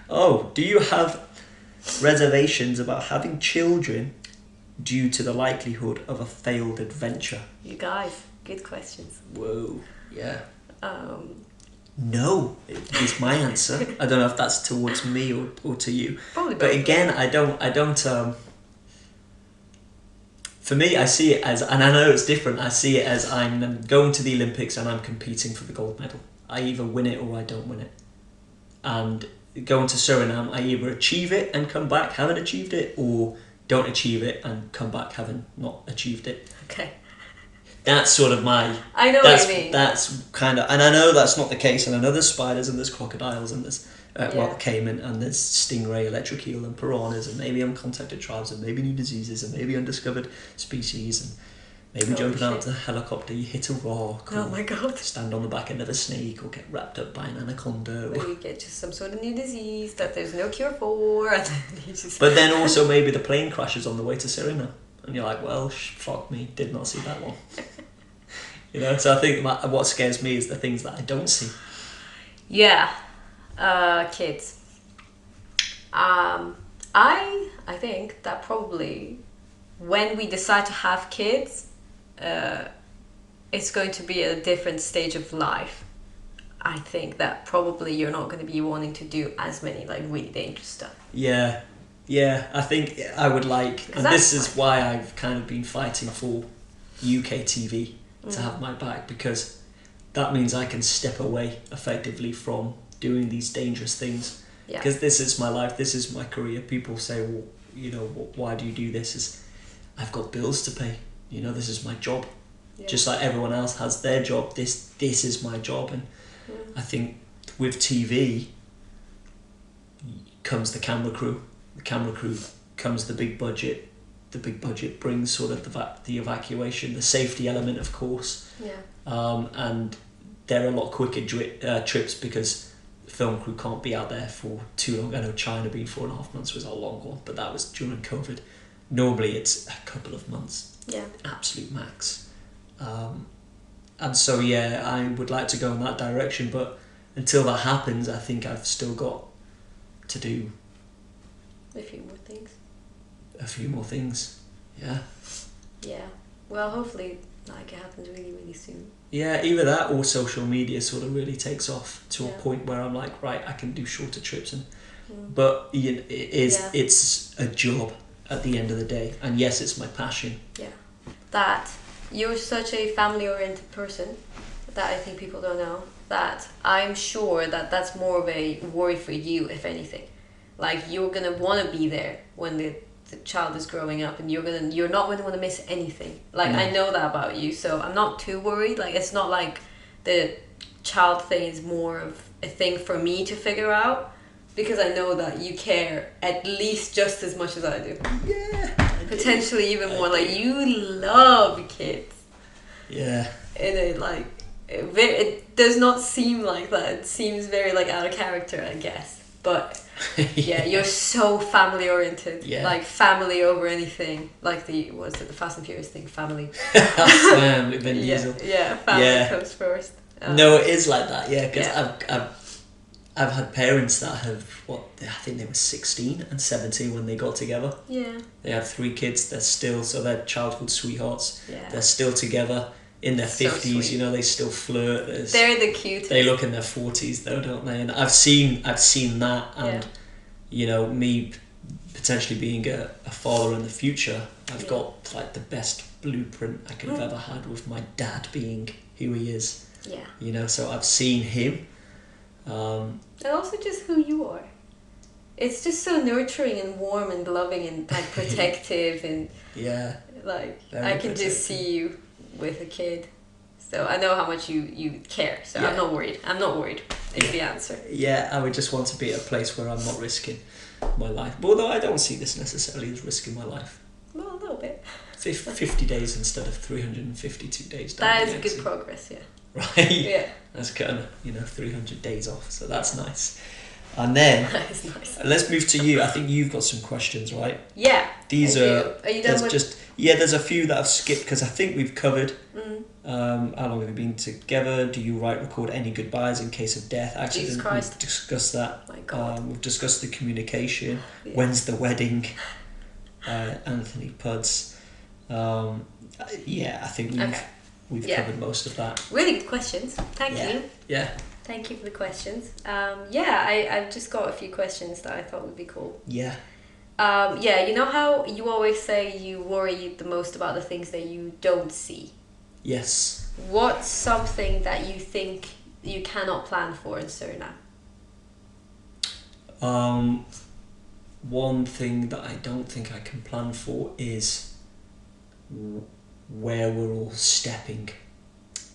Oh, do you have reservations about having children due to the likelihood of a failed adventure? You guys, good questions. Whoa. Yeah. no, is my answer. I don't know if that's towards me or to you. Probably But both. again, I don't. For me, I see it as, and I know it's different. I see it as I'm going to the Olympics and I'm competing for the gold medal. I either win it or I don't win it. And going to Suriname, I either achieve it and come back having achieved it, or don't achieve it and come back having not achieved it. Okay. That's sort of my... I know what you mean. That's kind of... And I know that's not the case, and I know there's spiders and there's crocodiles and there's... Well, caiman, and there's stingray, electric eel and piranhas, and maybe uncontacted tribes, and maybe new diseases, and maybe undiscovered species, and maybe jumping out of the helicopter, you hit a rock, oh my god, stand on the back end of a snake, or get wrapped up by an anaconda, or you get just some sort of new disease that there's no cure for, and then you just... But then also maybe the plane crashes on the way to Suriname, and you're like, well, fuck me, did not see that one. You know, so I think what scares me is the things that I don't see. Yeah. Kids. I think that probably when we decide to have kids, it's going to be a different stage of life. I think that probably you're not going to be wanting to do as many like really dangerous stuff. Yeah, I think I would like, and this is why I've kind of been fighting for UK TV to have my back, because that means I can step away effectively from doing these dangerous things, because this is my life, this is my career. People say, well, you know, why do you do this? Is I've got bills to pay, you know, this is my job, just like everyone else has their job. This is my job. And I think with TV comes the camera crew comes the big budget brings sort of the evacuation, the safety element, of course, and they're a lot quicker trips, because film crew can't be out there for too long. I know China being 4.5 months was a long one, but that was during COVID. Normally it's a couple of months, absolute max. And so I would like to go in that direction, but until that happens, I think I've still got to do a few more things. Yeah, well, hopefully like it happens really, really soon. Yeah, either that or social media sort of really takes off to a point where I'm like, right, I can do shorter trips, and but you know, it's a job at the end of the day, and yes, it's my passion. That you're such a family-oriented person that I think people don't know, that I'm sure that that's more of a worry for you, if anything. Like, you're gonna want to be there when the child is growing up, and you're not going to want to miss anything. Like, I know that about you, so I'm not too worried. Like, it's not like the child thing is more of a thing for me to figure out, because I know that you care at least just as much as I do. Potentially even more. Like, you love kids. And it does not seem like that. It seems very like out of character, I guess, but you're so family oriented, like family over anything, like the Fast and Furious thing, family. Family, Vin Diesel. Family comes first. No, it is like that, because I've had parents that have, I think they were 16 and 17 when they got together. They have 3 kids. They're still, so they're childhood sweethearts. They're still together in their 50s. Sweet. You know, they still flirt. They're the cutest. They look in their 40s though, don't they? And I've seen that, and you know, me potentially being a father in the future, I've got like the best blueprint I could have ever had, with my dad being who he is. You know, so I've seen him. And also just who you are. It's just so nurturing and warm and loving and like protective and like I can just see you with a kid. So I know how much you care. So I'm not worried. Is the answer. I would just want to be at a place where I'm not risking my life. But although I don't see this necessarily as risking my life. Well, a little bit. 50 days instead of 352 days. That is good progress, Right? That's kind of, 300 days off, so that's nice. And then that is nice. Let's move to you. I think you've got some questions, right? These are you done with... there's a few that I've skipped because I think we've covered. How long have you been together? Do you record any goodbyes in case of death, accident? Jesus Christ. We've discussed that. My God. We've discussed the communication. When's the wedding? Anthony Puds. I think we've covered most of that. Really good questions. Thank you. Thank you for the questions. I've just got a few questions that I thought would be cool. Yeah. You know how you always say you worry the most about the things that you don't see? Yes. What's something that you think you cannot plan for in Suriname? One thing that I don't think I can plan for is where we're all stepping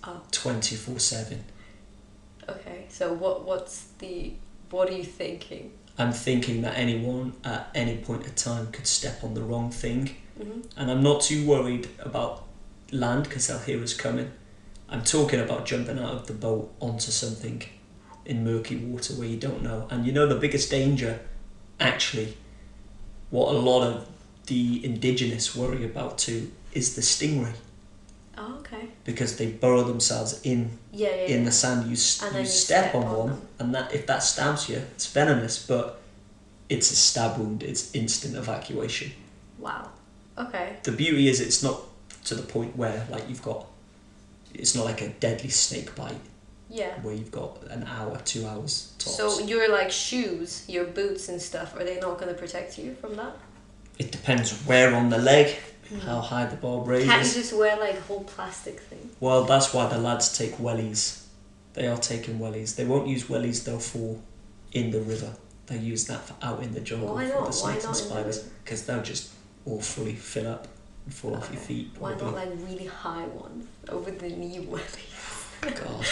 24/7. Okay, so what are you thinking? I'm thinking that anyone at any point of time could step on the wrong thing. Mm-hmm. And I'm not too worried about land because they'll hear us coming. I'm talking about jumping out of the boat onto something in murky water where you don't know. And the biggest danger, actually, what a lot of the indigenous worry about too, is the stingray. Oh, okay. Because they burrow themselves in the sand. You step on one, and that if that stabs you, it's venomous, but it's a stab wound. It's instant evacuation. Wow. Okay. The beauty is it's not to the point where it's not like a deadly snake bite. Yeah. Where you've got an hour, 2 hours tops. So your shoes, your boots and stuff, are they not going to protect you from that? It depends where on the leg, how high the barb raises. Can't you just wear a whole plastic thing? Well, that's why the lads take wellies. They are taking wellies. They won't use wellies though for in the river. They use that for out in the jungle for the snakes and spiders because they'll just all fully fill up and fall off your feet. Probably. Why not really high ones over the knee wellies? God.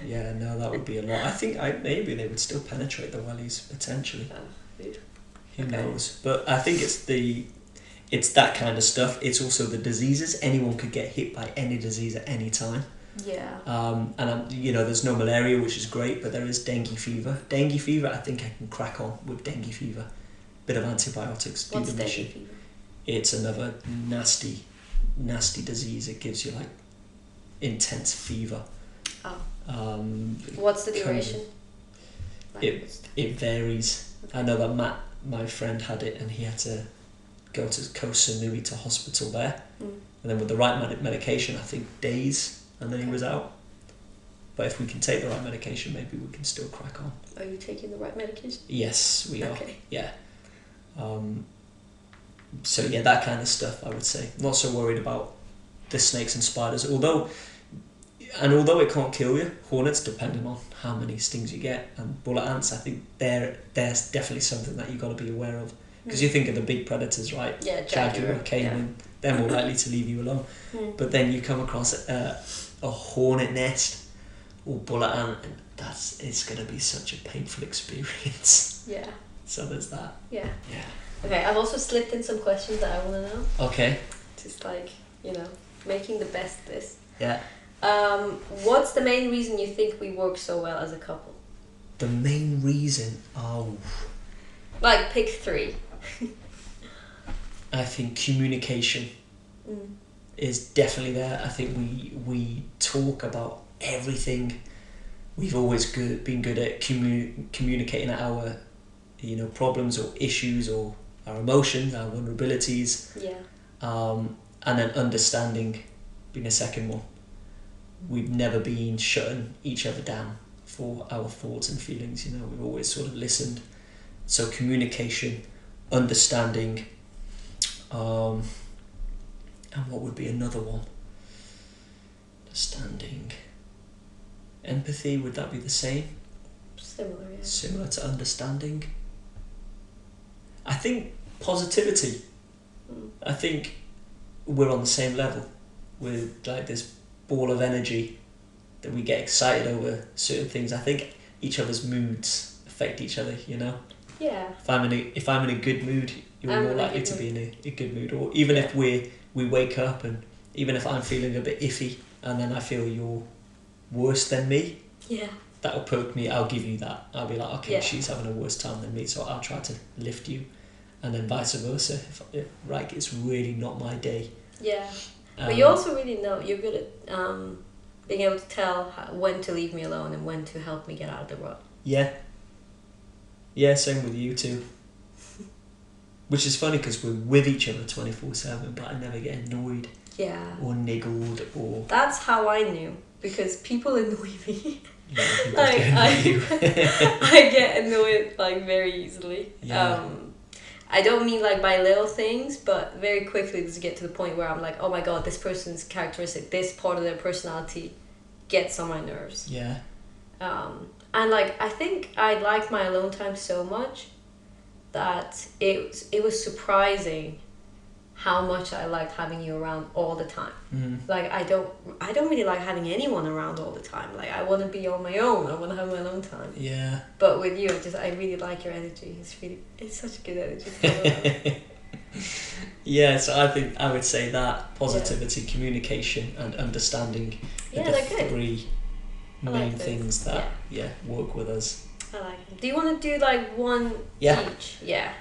Yeah, no, that would be a lot. I think maybe they would still penetrate the wellies potentially. Who knows? But I think it's that kind of stuff. It's also the diseases. Anyone could get hit by any disease at any time. Yeah. And there's no malaria, which is great, but there is dengue fever. Dengue fever, I think I can crack on with dengue fever. Bit of antibiotics. What's dengue fever? It's another nasty disease. It gives you intense fever. Oh. What's the duration? It varies. Okay. I know that Matt, my friend, had it and he had to go to Koh Samui to hospital there. And then with the right medication, I think days, and then he was out. But if we can take the right medication, maybe we can still crack on. Are you taking the right medication? Yes, we are. Okay. Yeah. So yeah, that kind of stuff, I would say. Not so worried about the snakes and spiders, although it can't kill you, hornets, depending on how many stings you get, and bullet ants, I think there's definitely something that you've got to be aware of. Because you think of the big predators, right? Yeah, Jaguar, caiman, they're more likely to leave you alone. But then you come across a hornet nest or bullet ant, and it's going to be such a painful experience. Yeah. So there's that. Yeah. Yeah. Okay, I've also slipped in some questions that I want to know. Okay. Just making the best of this. Yeah. What's the main reason you think we work so well as a couple? The main reason, pick 3. I think communication is definitely there. I think we talk about everything. We've always been good at communicating our problems or issues or our emotions, our vulnerabilities. Yeah. And then understanding being a second one. We've never been shutting each other down for our thoughts and feelings. We've always sort of listened. So communication, understanding, and what would be another one? Understanding, empathy. Would that be the same? Similar, yeah. Similar to understanding. I think positivity. I think we're on the same level with this ball of energy that we get excited over certain things. I think each other's moods affect each other, Yeah. If I'm in a good mood, you're more likely to be in a good mood. Or even if we wake up, and even if I'm feeling a bit iffy and then I feel you're worse than me, that'll poke me. I'll give you that. I'll be like, okay, she's having a worse time than me, so I'll try to lift you, and then vice versa. If it's really not my day. Yeah. But you also really know, you're good at being able to tell when to leave me alone and when to help me get out of the rut. Yeah. Yeah, same with you too. Which is funny because we're with each other 24/7, but I never get annoyed. Yeah. Or niggled or... That's how I knew, because people annoy me. A lot of people Like, do I, annoy you. I get annoyed like very easily. Yeah. I don't mean like by little things, but very quickly just get to the point where I'm like, oh my god, this person's characteristic, this part of their personality gets on my nerves. Yeah. And like I think I like my alone time so much that it was surprising how much I liked having you around all the time. Like I don't really like having anyone around all the time. Like I want to be on my own. I want to have my alone time. Yeah. But with you, I really like your energy. It's such a good energy. Yeah, so I think I would say that positivity, communication, and understanding are the they're good. three main those. things that work with us. I like them. Do you want to do like one each? Yeah.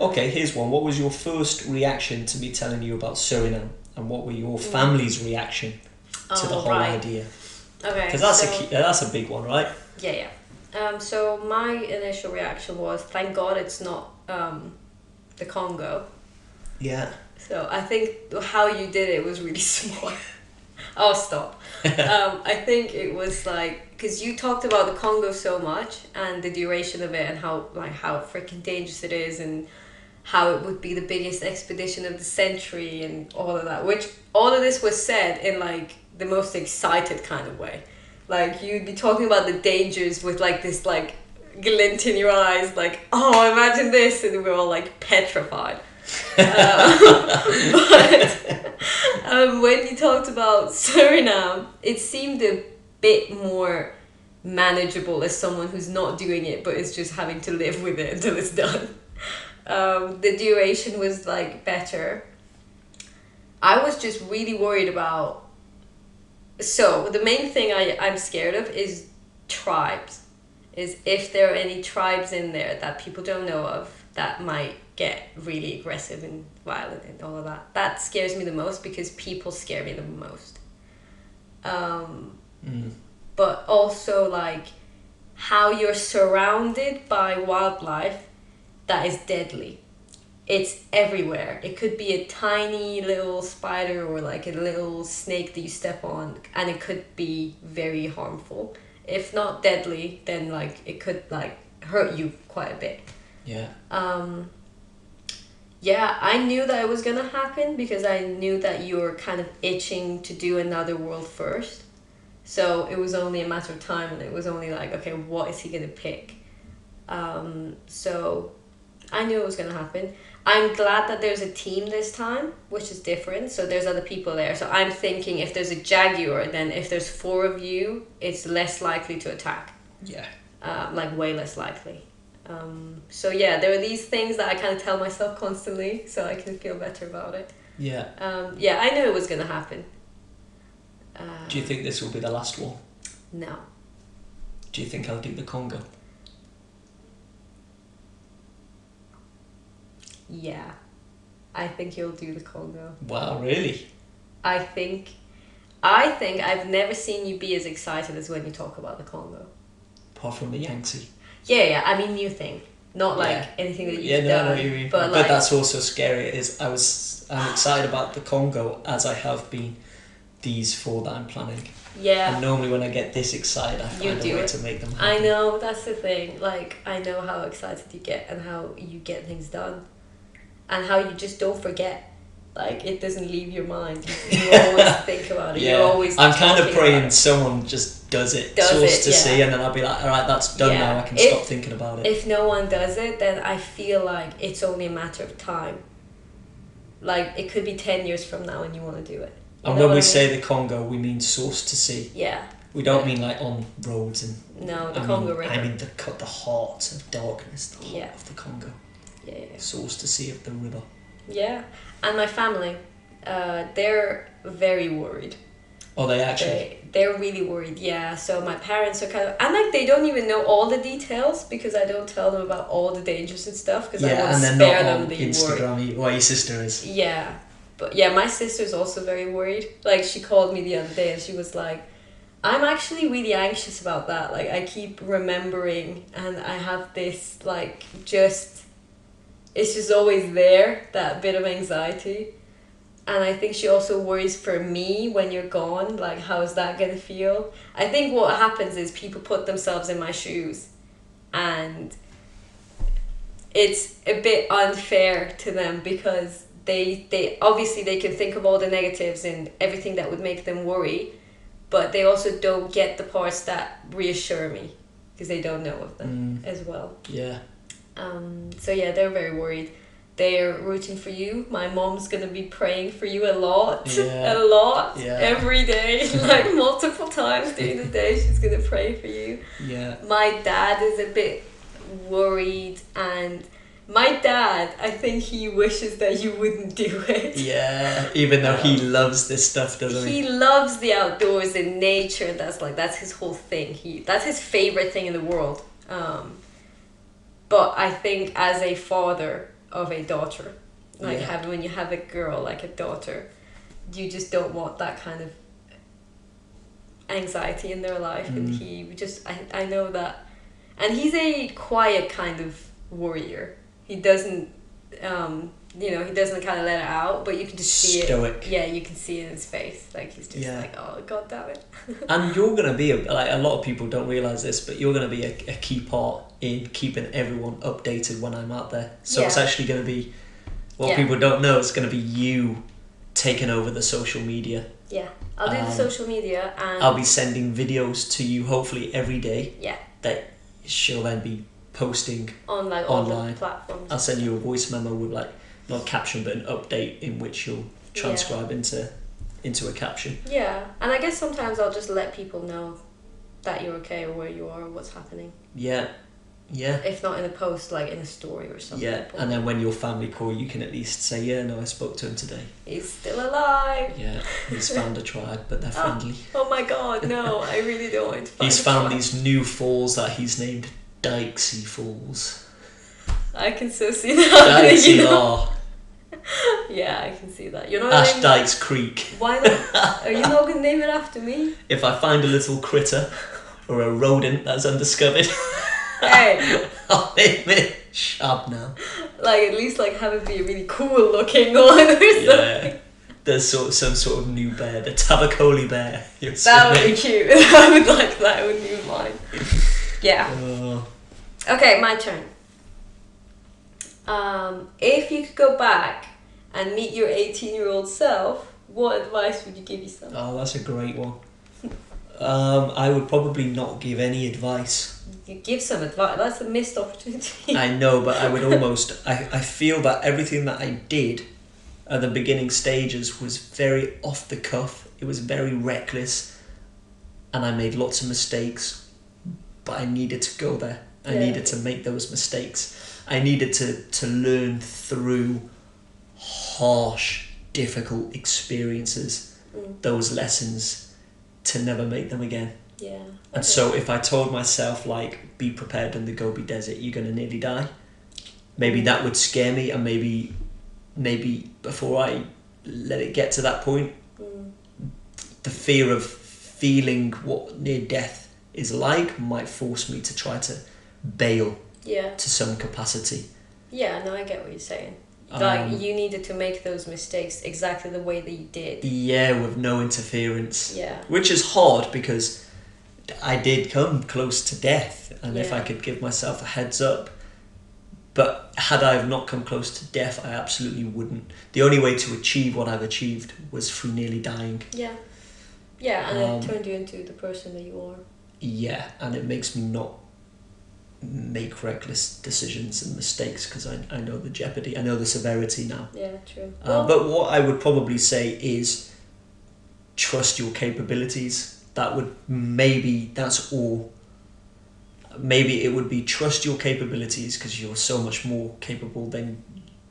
Okay, here's one. What was your first reaction to me telling you about Suriname, and what were your family's reaction to the whole idea? Okay. Because that's a big one, right? Yeah. So my initial reaction was, thank God it's not the Congo. Yeah. So I think how you did it was really smart. Oh, stop. I think it was like, because you talked about the Congo so much and the duration of it and how freaking dangerous it is and how it would be the biggest expedition of the century and all of that, which all of this was said in like the most excited kind of way. Like you'd be talking about the dangers with like this like glint in your eyes, like, oh, imagine this, and we're all like petrified. But when you talked about Suriname, it seemed a bit more manageable as someone who's not doing it but is just having to live with it until it's done. The duration was like better. I was just really worried about. So the main thing I'm scared of is tribes. Is if there are any tribes in there that people don't know of that might get really aggressive and violent and all of that. That scares me the most because people scare me the most. But also like how you're surrounded by wildlife that is deadly. It's everywhere. It could be a tiny little spider or like a little snake that you step on, and it could be very harmful. If not deadly, then like it could like hurt you quite a bit. Yeah. Yeah, I knew that it was gonna happen because I knew that you were kind of itching to do another world first. So it was only a matter of time, and it was only like, okay, what is he gonna pick? So I knew it was gonna happen. I'm glad that there's a team this time, which is different. So there's other people there. So I'm thinking if there's a jaguar, then if there's 4 of you, it's less likely to attack. Yeah. Like way less likely. So yeah, there are these things that I kind of tell myself constantly so I can feel better about it. Yeah. Yeah, I knew it was going to happen. Do you think this will be the last one? No. Do you think I'll do the Congo? Yeah. I think you'll do the Congo. Wow, really? I think I've never seen you be as excited as when you talk about the Congo. Apart from the Yangtze. Yeah, I mean new thing. Not like anything that you've done. I know what you mean. But that's also scary. I'm excited about the Congo as I have been these 4 that I'm planning. Yeah. And normally when I get this excited, I find a way to make them happen. I know, that's the thing. Like, I know how excited you get and how you get things done. And how you just don't forget. Like, it doesn't leave your mind. You always think about it. Yeah. You're always I'm kind of praying someone just does it. Source to see, and then I'll be like, alright, that's done now. I can stop thinking about it. If no one does it, then I feel like it's only a matter of time. Like, it could be 10 years from now and you want to do it. And when we say the Congo, we mean source to sea. Yeah. We don't mean like on roads and. No, the Congo River. I mean the heart of darkness, the heart of the Congo. Yeah. Source to sea of the river. Yeah, and my family, they're very worried. Oh, they actually? They're really worried, yeah. So my parents are kind of... And like they don't even know all the details because I don't tell them about all the dangers and stuff because I want to spare them the Instagram worry. Well, your sister is. Yeah. But yeah, my sister's also very worried. Like she called me the other day and she was like, I'm actually really anxious about that. Like I keep remembering and I have this like just... It's just always there, that bit of anxiety. And I think she also worries for me when you're gone. Like, how's that gonna feel? I think what happens is people put themselves in my shoes, and it's a bit unfair to them because they obviously they can think of all the negatives and everything that would make them worry, but they also don't get the parts that reassure me because they don't know of them as well. Yeah. So yeah, they're very worried. They're rooting for you. My mom's gonna be praying for you a lot, every day, like multiple times during the day. She's gonna pray for you. Yeah. My dad is a bit worried, and my dad, I think he wishes that you wouldn't do it. Yeah, even though he loves this stuff, doesn't he? He loves the outdoors and nature. That's his whole thing. That's his favorite thing in the world. But I think as a father of a daughter, like when you have a girl, like a daughter, you just don't want that kind of anxiety in their life. And he just, I know that. And he's a quiet kind of warrior. He doesn't, he doesn't kind of let it out, but you can just see Stoic. it. Yeah, you can see it in his face. Like, he's just like, oh, God damn it. And you're going to be, like, a lot of people don't realise this, but you're going to be a key part in keeping everyone updated when I'm out there. So it's actually going to be, what people don't know, it's going to be you taking over the social media. Yeah, I'll do the social media, and I'll be sending videos to you hopefully every day. Yeah. That she'll then be posting on like online. all the platforms. I'll send you a voice memo with, like, not a caption but an update in which you'll transcribe into a caption. Yeah, and I guess sometimes I'll just let people know that you're okay or where you are or what's happening. Yeah. If not in a post, like in a story or something. Yeah, and then when your family call, you can at least say, yeah, no, I spoke to him today. He's still alive. Yeah, he's found a tribe, but they're friendly. Oh my God, no, I really don't want to find He's found these new falls that he's named Dykes Falls. I can so see that. Dykes are. Yeah, I can see that. You're not Ash Dykes Creek. Why not? Are you not going to name it after me? If I find a little critter or a rodent that's undiscovered, hey, I'll name it Shab now. Like, at least like have it be a really cool looking one or something. Yeah. There's some sort of new bear, the Tabacoli bear. That would be cute. I would like that. It wouldn't be mine. Yeah. Okay, my turn. If you could go back and meet your 18-year-old self, what advice would you give yourself? Oh, that's a great one. I would probably not give any advice. You give some advice. That's a missed opportunity. I know, but I would almost... I feel that everything that I did at the beginning stages was very off the cuff. It was very reckless. And I made lots of mistakes. But I needed to go there. I needed to make those mistakes. I needed to learn through harsh, difficult experiences, those lessons, to never make them again. Yeah. And so if I told myself, like, be prepared in the Gobi Desert, you're going to nearly die, maybe that would scare me, and maybe before I let it get to that point, the fear of feeling what near death is like might force me to try to bail to some capacity. Yeah, no, I get what you're saying. Like, you needed to make those mistakes exactly the way that you did. Yeah, with no interference. Yeah. Which is hard because I did come close to death, and if I could give myself a heads up. But had I have not come close to death, I absolutely wouldn't. The only way to achieve what I've achieved was through nearly dying. Yeah. Yeah, and it turned you into the person that you are. Yeah, and it makes me not make reckless decisions and mistakes because I know the jeopardy, I know the severity now. Yeah, true. But what I would probably say is trust your capabilities. That's all. Maybe it would be trust your capabilities because you're so much more capable than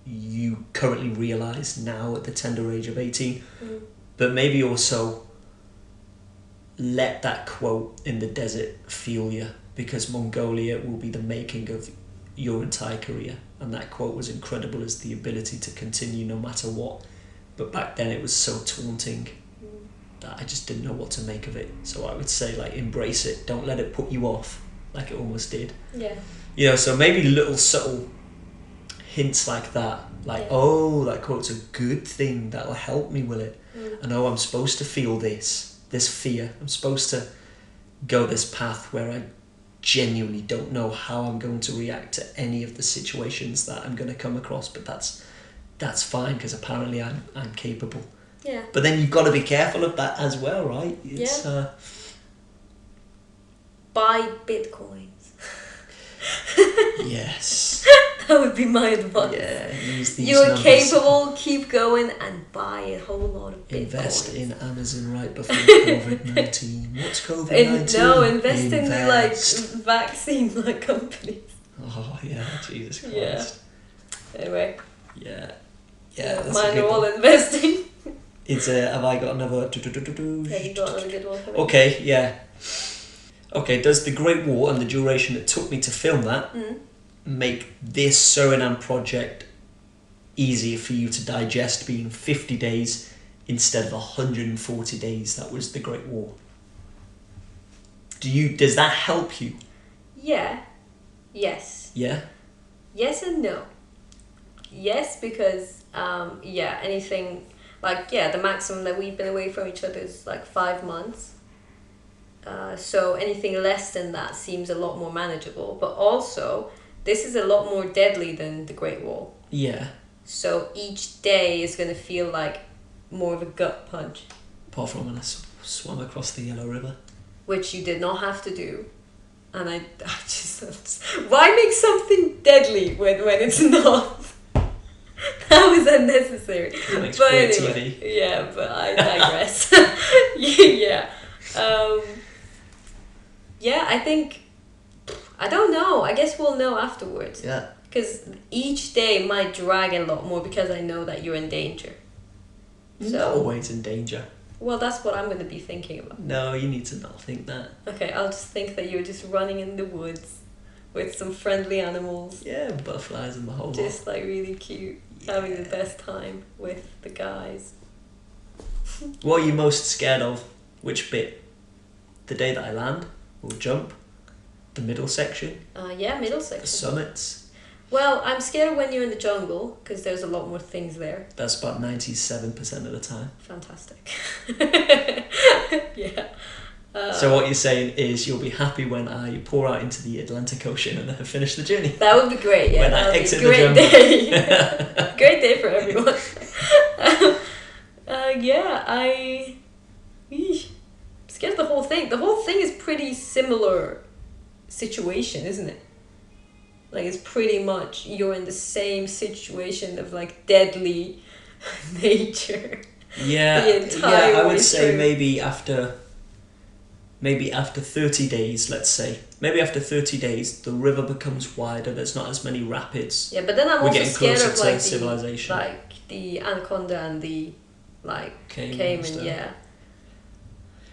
you currently realise now at the tender age of 18. But maybe also let that quote in the desert fuel you, because Mongolia will be the making of your entire career. And that quote was incredible, as the ability to continue no matter what. But back then it was so taunting that I just didn't know what to make of it. So I would say, like, embrace it. Don't let it put you off like it almost did. Yeah. You know, so maybe little subtle hints like that, like, Yeah. oh, that quote's a good thing, that'll help me, will it? Mm. I know I'm supposed to feel this fear. I'm supposed to go this path where I genuinely don't know how I'm going to react to any of the situations that I'm going to come across, but that's fine, because apparently I'm capable. Yeah. But then you've got to be careful of that as well, right? It's, Buy bitcoins. yes. That would be my advice. Yeah, use these You're numbers. capable, keep going and buy a whole lot of bitcoins. Invest in Amazon right before COVID-19. What's COVID-19? No, invest in like vaccine like companies. Oh yeah, Jesus Christ. Yeah. Anyway. Yeah. Yeah. That's Mine a are good all one. investing. It's have I got another? Have you got another good one? Okay, yeah. Okay, does the Great War and the duration it took me to film that make this Suriname project easier for you to digest, being 50 days instead of 140 days that was the Great War? Does that help you? Yeah. Yes. Yeah? Yes and no. Yes, because anything the maximum that we've been away from each other is like 5 months. So anything less than that seems a lot more manageable. But also, this is a lot more deadly than the Great Wall. Yeah. So each day is going to feel like more of a gut punch. Apart from when I swam across the Yellow River. Which you did not have to do. And I just... Why make something deadly when it's not? That was unnecessary. It makes But great anyway, TV. yeah, but I digress. Yeah. I think... I don't know. I guess we'll know afterwards. Yeah. Because each day might drag a lot more because I know that you're in danger. You're not always in danger. Well, that's what I'm going to be thinking about. No, you need to not think that. Okay, I'll just think that you're just running in the woods with some friendly animals. Yeah, butterflies and the whole lot. Just like really cute. Yeah. Having the best time with the guys. What are you most scared of? Which bit? The day that I land? Or jump? The middle section? Middle The section. summits? Well, I'm scared when you're in the jungle because there's a lot more things there. That's about 97% of the time. Fantastic. Yeah. So what you're saying is you'll be happy when I pour out into the Atlantic Ocean and I finish the journey. That would be great, yeah. When That I would be a exit the great jungle. day. Great day for everyone. I'm scared of the whole thing. The whole thing is pretty similar situation, isn't it? Like, it's pretty much you're in the same situation of like deadly nature. Yeah, The entire I would way say through. maybe after 30 days, let's say. Maybe after 30 days, the river becomes wider, there's not as many rapids. Yeah, but then I'm We're also getting scared closer of to like civilization. the anaconda and the Caiman and caiman, stuff. yeah.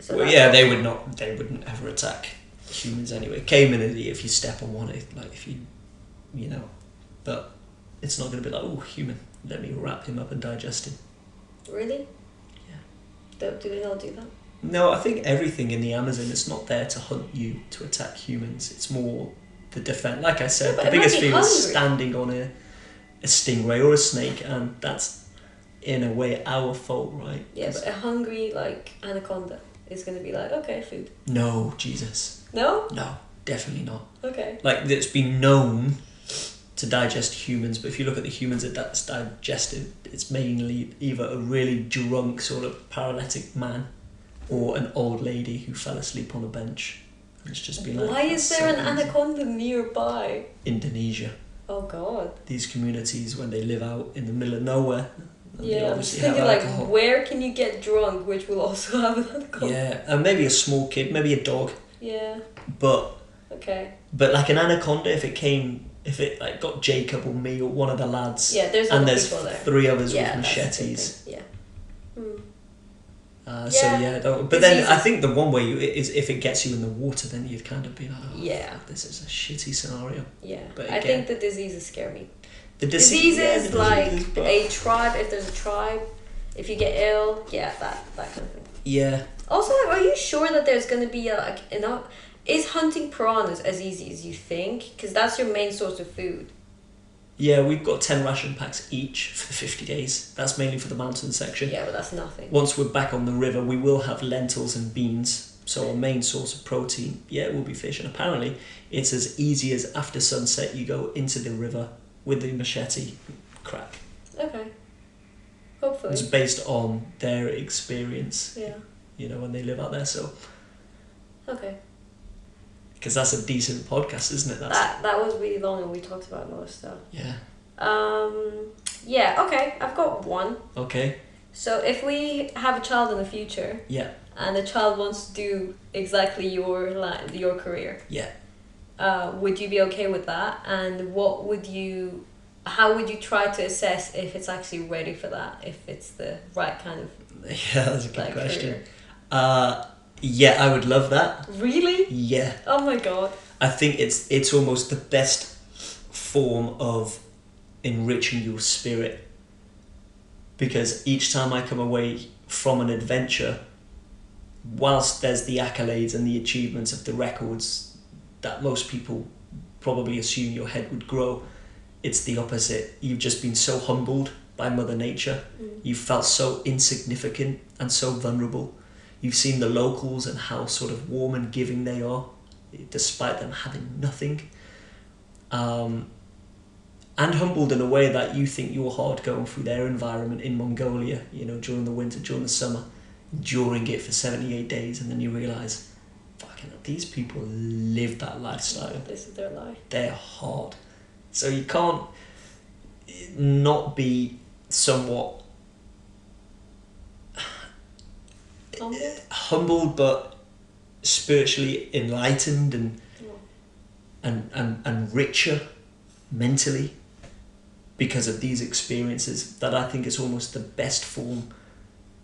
So Well, that's yeah, they awful. wouldn't ever attack humans anyway. Caiman, if you step on one, but it's not going to be like, oh, human, let me wrap him up and digest him. Really? Yeah. Do they not do that? No, I think everything in the Amazon is not there to hunt you, to attack humans. It's more the defense. Like I said, Yeah, but the it might biggest be fear is hungry. standing on a stingray or a snake, and that's in a way our fault, right? Yeah, but a hungry anaconda is going to be like, okay, food. No, Jesus. No? No, definitely not. Okay. Like, it's been known to digest humans, but if you look at the humans that's digested, it's mainly either a really drunk sort of paralytic man or an old lady who fell asleep on a bench. And it's just been like, Why that's is there so an easy. anaconda nearby? Indonesia. Oh god. These communities, when they live out in the middle of nowhere, and they Yeah, I'm just obviously have thinking alcohol. where can you get drunk which will also have an anaconda? Yeah, and maybe a small kid, maybe a dog, Yeah. but Okay. like an anaconda, if it like got Jacob or me or one of the lads, Yeah, there's and other there's people there. 3 others Yeah, with that's a good machetes. thing. Yeah. Hmm. So Yeah. yeah, but then Diseases. I think the one way is if it gets you in the water, then you'd kind of be like, oh, Yeah. fuck, this is a shitty scenario. Yeah. But I again- think the diseases scare me. The Diseases, the like diseases, but- a tribe, if there's a tribe, if you get ill, yeah, that kind of thing. yeah, Also, are you sure that there's going to be enough? Is hunting piranhas as easy as you think? Because that's your main source of food. Yeah, we've got 10 ration packs each for the 50 days. That's mainly for the mountain section. Yeah, but that's nothing. Once we're back on the river, we will have lentils and beans. So our main source of protein, it will be fish. And apparently it's as easy as after sunset you go into the river with the machete, crack. Okay. Hopefully. It's based on their experience, Yeah. when they live out there. So, Okay. because that's a decent podcast, isn't it? That was really long and we talked about a lot of stuff. Yeah. Yeah, okay. I've got one. Okay. So if we have a child in the future, Yeah. and the child wants to do exactly your career, Yeah. would you be okay with that? And how would you try to assess if it's actually ready for that? If it's the right kind of Yeah, that's a good question. career? Yeah, I would love that. Really? Yeah. Oh my god. I think it's almost the best form of enriching your spirit, because each time I come away from an adventure, whilst there's the accolades and the achievements of the records that most people probably assume your head would grow, it's the opposite. You've just been so humbled by Mother Nature. You've felt so insignificant and so vulnerable. You've seen the locals and how sort of warm and giving they are, despite them having nothing. And humbled in a way that you think you're hard going through their environment in Mongolia, during the winter, during the summer, enduring it for 78 days, and then you realise, fucking hell, these people live that lifestyle. This is their life. They're hard. So you can't not be somewhat humbled, but spiritually enlightened and richer mentally because of these experiences. That I think is almost the best form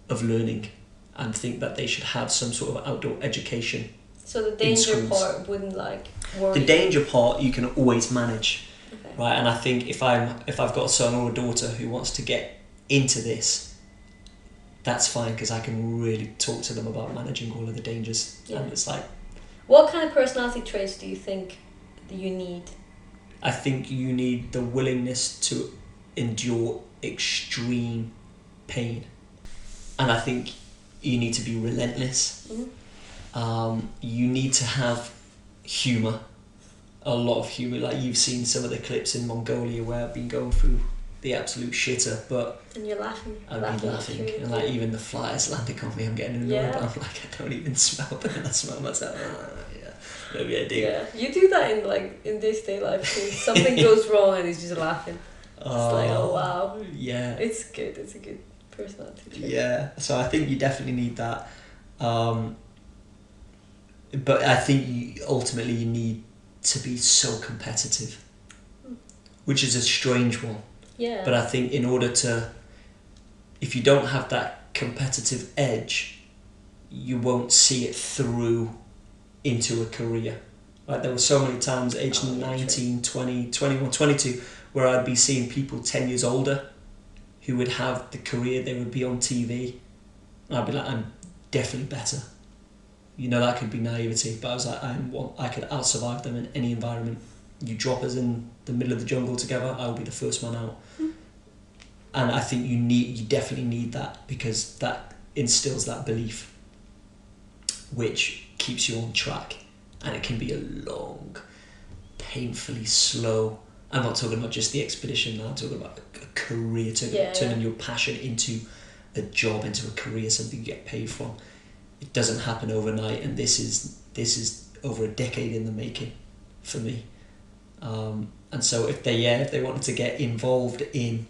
of learning, and think that they should have some sort of outdoor education. So the danger part wouldn't worry. The danger part you can always manage. Okay. Right, and I think if I've got a son or a daughter who wants to get into this, that's fine, because I can really talk to them about managing all of the dangers. Yeah. And it's like, what kind of personality traits do you think you need? I think you need the willingness to endure extreme pain, and I think you need to be relentless. You need to have humour, a lot of humour. Like, you've seen some of the clips in Mongolia where I've been going through the absolute shitter, but and you're laughing. I've been laughing, and like even the flies landing on me, I'm getting annoyed. Yeah. But I'm like, I don't even smell them, and I smell myself. Yeah, maybe I do. Yeah, you do that in day-to-day life too. Something goes wrong and he's just laughing. It's like, oh wow. Yeah. It's good. It's a good personality trait. Yeah. So I think you definitely need that. But I think ultimately you need to be so competitive, which is a strange one. Yeah. But I think in order to, if you don't have that competitive edge, you won't see it through into a career. Like, there were so many times, aged 19, 20, 21, 22, where I'd be seeing people 10 years older who would have the career, they would be on TV. And I'd be like, I'm definitely better. That could be naivety, but I was like, I could out-survive them in any environment. You drop us in the middle of the jungle together, I will be the first man out. And I think you definitely need that, because that instills that belief, which keeps you on track. And it can be a long, painfully slow. I'm not talking about just the expedition now, I'm talking about a career, turning your passion into a job, into a career, something you get paid from. It doesn't happen overnight, and this is over a decade in the making for me. And so if they wanted to get involved in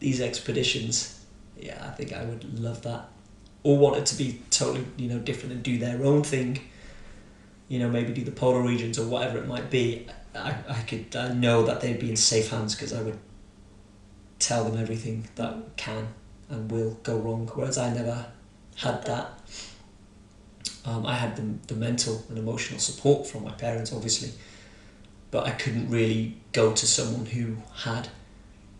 these expeditions, I think I would love that. Or want it to be totally different and do their own thing. Maybe do the polar regions or whatever it might be. I know that they'd be in safe hands, because I would tell them everything that can and will go wrong. Whereas I never had that. I had the mental and emotional support from my parents, obviously, but I couldn't really go to someone who had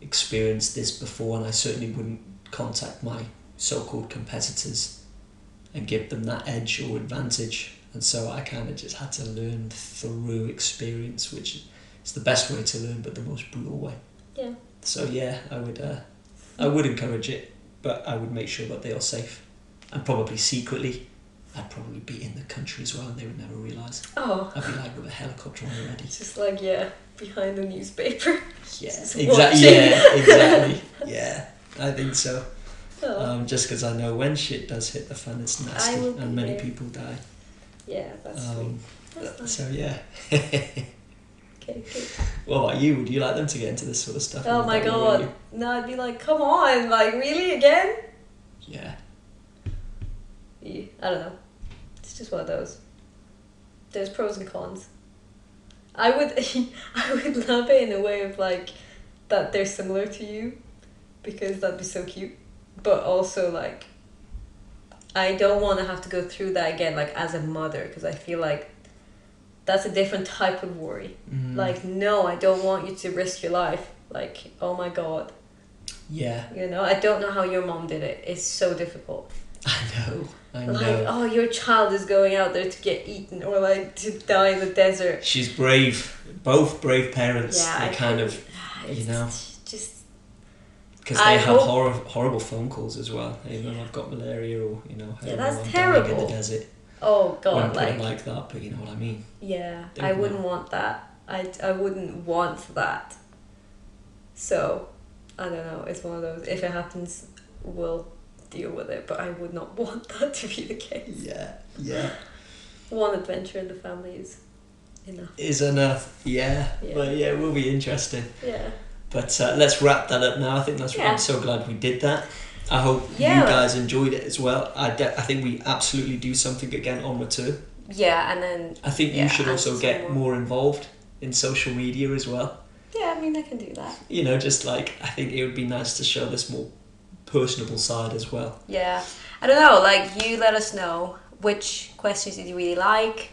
experienced this before, and I certainly wouldn't contact my so-called competitors and give them that edge or advantage. And so I kind of just had to learn through experience, which is the best way to learn, but the most brutal way. Yeah. So yeah, I would encourage it, but I would make sure that they are safe, and probably secretly, I'd probably be in the country as well, and they would never realise. Oh. I'd be like with a helicopter on the ready. It's just like, yeah, behind the newspaper. Yeah, Just exactly. watching. Yeah, exactly. Yeah, I think so. Oh. Just because I know when shit does hit the fan, it's nasty, I will be and many there. people die. Yeah, that's sweet. That's nice. So yeah. Okay, good. What about you? Would you like them to get into this sort of stuff? Oh Or my would that worry god. No, I'd be like, come on, like, really, again? you? Yeah. Yeah, I don't know. It's just one of those. There's pros and cons. I would I would love it in a way of like that they're similar to you, because that'd be so cute. But also like I don't want to have to go through that again, like as a mother, because I feel like that's a different type of worry. Like, no, I don't want you to risk your life. Like, oh my god. Yeah. You know, I don't know how your mom did it. It's so difficult. I know. Like, oh, your child is going out there to get eaten or like to die in the desert. She's brave. Both brave parents. Yeah, They kind of, you know, just because they have horrible phone calls as well. Even I've got malaria, or you know, Yeah, I'm that's dying in terrible. the desert. oh god, Wouldn't put like it like that, but you know what I mean. yeah, Don't I know. wouldn't want that. I wouldn't want that. So, I don't know. It's one of those. If it happens, we'll deal with it. But I would not want that to be the case. Yeah. Yeah. One adventure in the family is enough. Is enough. Yeah. Yeah. But yeah, it will be interesting. Yeah. But let's wrap that up now. I think Yeah. I'm so glad we did that. I hope Yeah. you guys enjoyed it as well. I think we absolutely do something again on return. Yeah, and then I think Yeah, you should also and get some more involved in social media as well. yeah, I mean I can do that. You know, just like, I think it would be nice to show this more personable side as well. Yeah, I don't know. Like, you let us know which questions did you really like,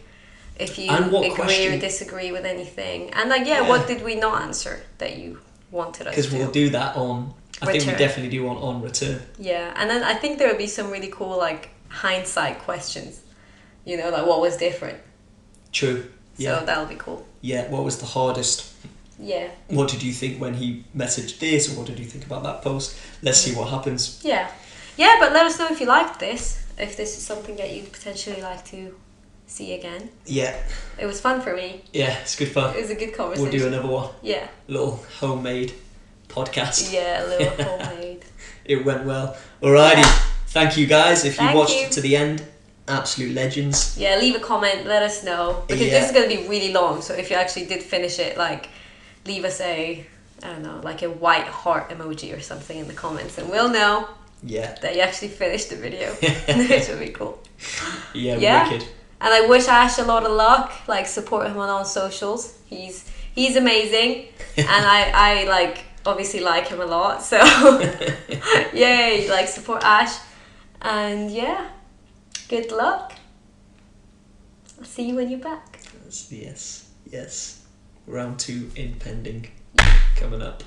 if you And what agree question- or disagree with anything, and like Yeah. what did we not answer that you wanted us Because to? we'll do that on, I think we Return. definitely do on return. Yeah, and then I think there would be some really cool like hindsight questions. You know, like what was different. True. Yeah. So that'll be cool. Yeah. What was the hardest? Yeah. What did you think when he messaged this, or what did you think about that post? Let's see what happens. Yeah. Yeah, but let us know if you liked this. If this is something that you'd potentially like to see again. Yeah. It was fun for me. Yeah, it's good fun. It was a good conversation. We'll do another one. Yeah. Little homemade podcast. Yeah, a little homemade. It went well. Alrighty. Yeah. Thank you guys. If you Thank watched you. it to the end, absolute legends. Yeah, leave a comment, let us know. Because Yeah. this is going to be really long, so if you actually did finish it, like, leave us I don't know, like a white heart emoji or something in the comments, and we'll know Yeah. that you actually finished the video. Which would be cool. Yeah, Yeah. wicked. And I wish Ash a lot of luck. Like, support him on all socials. He's amazing. And I like, obviously like him a lot, so yay, like, support Ash. And yeah, good luck. I'll see you when you're back. Yes. Round 2 impending. Coming up.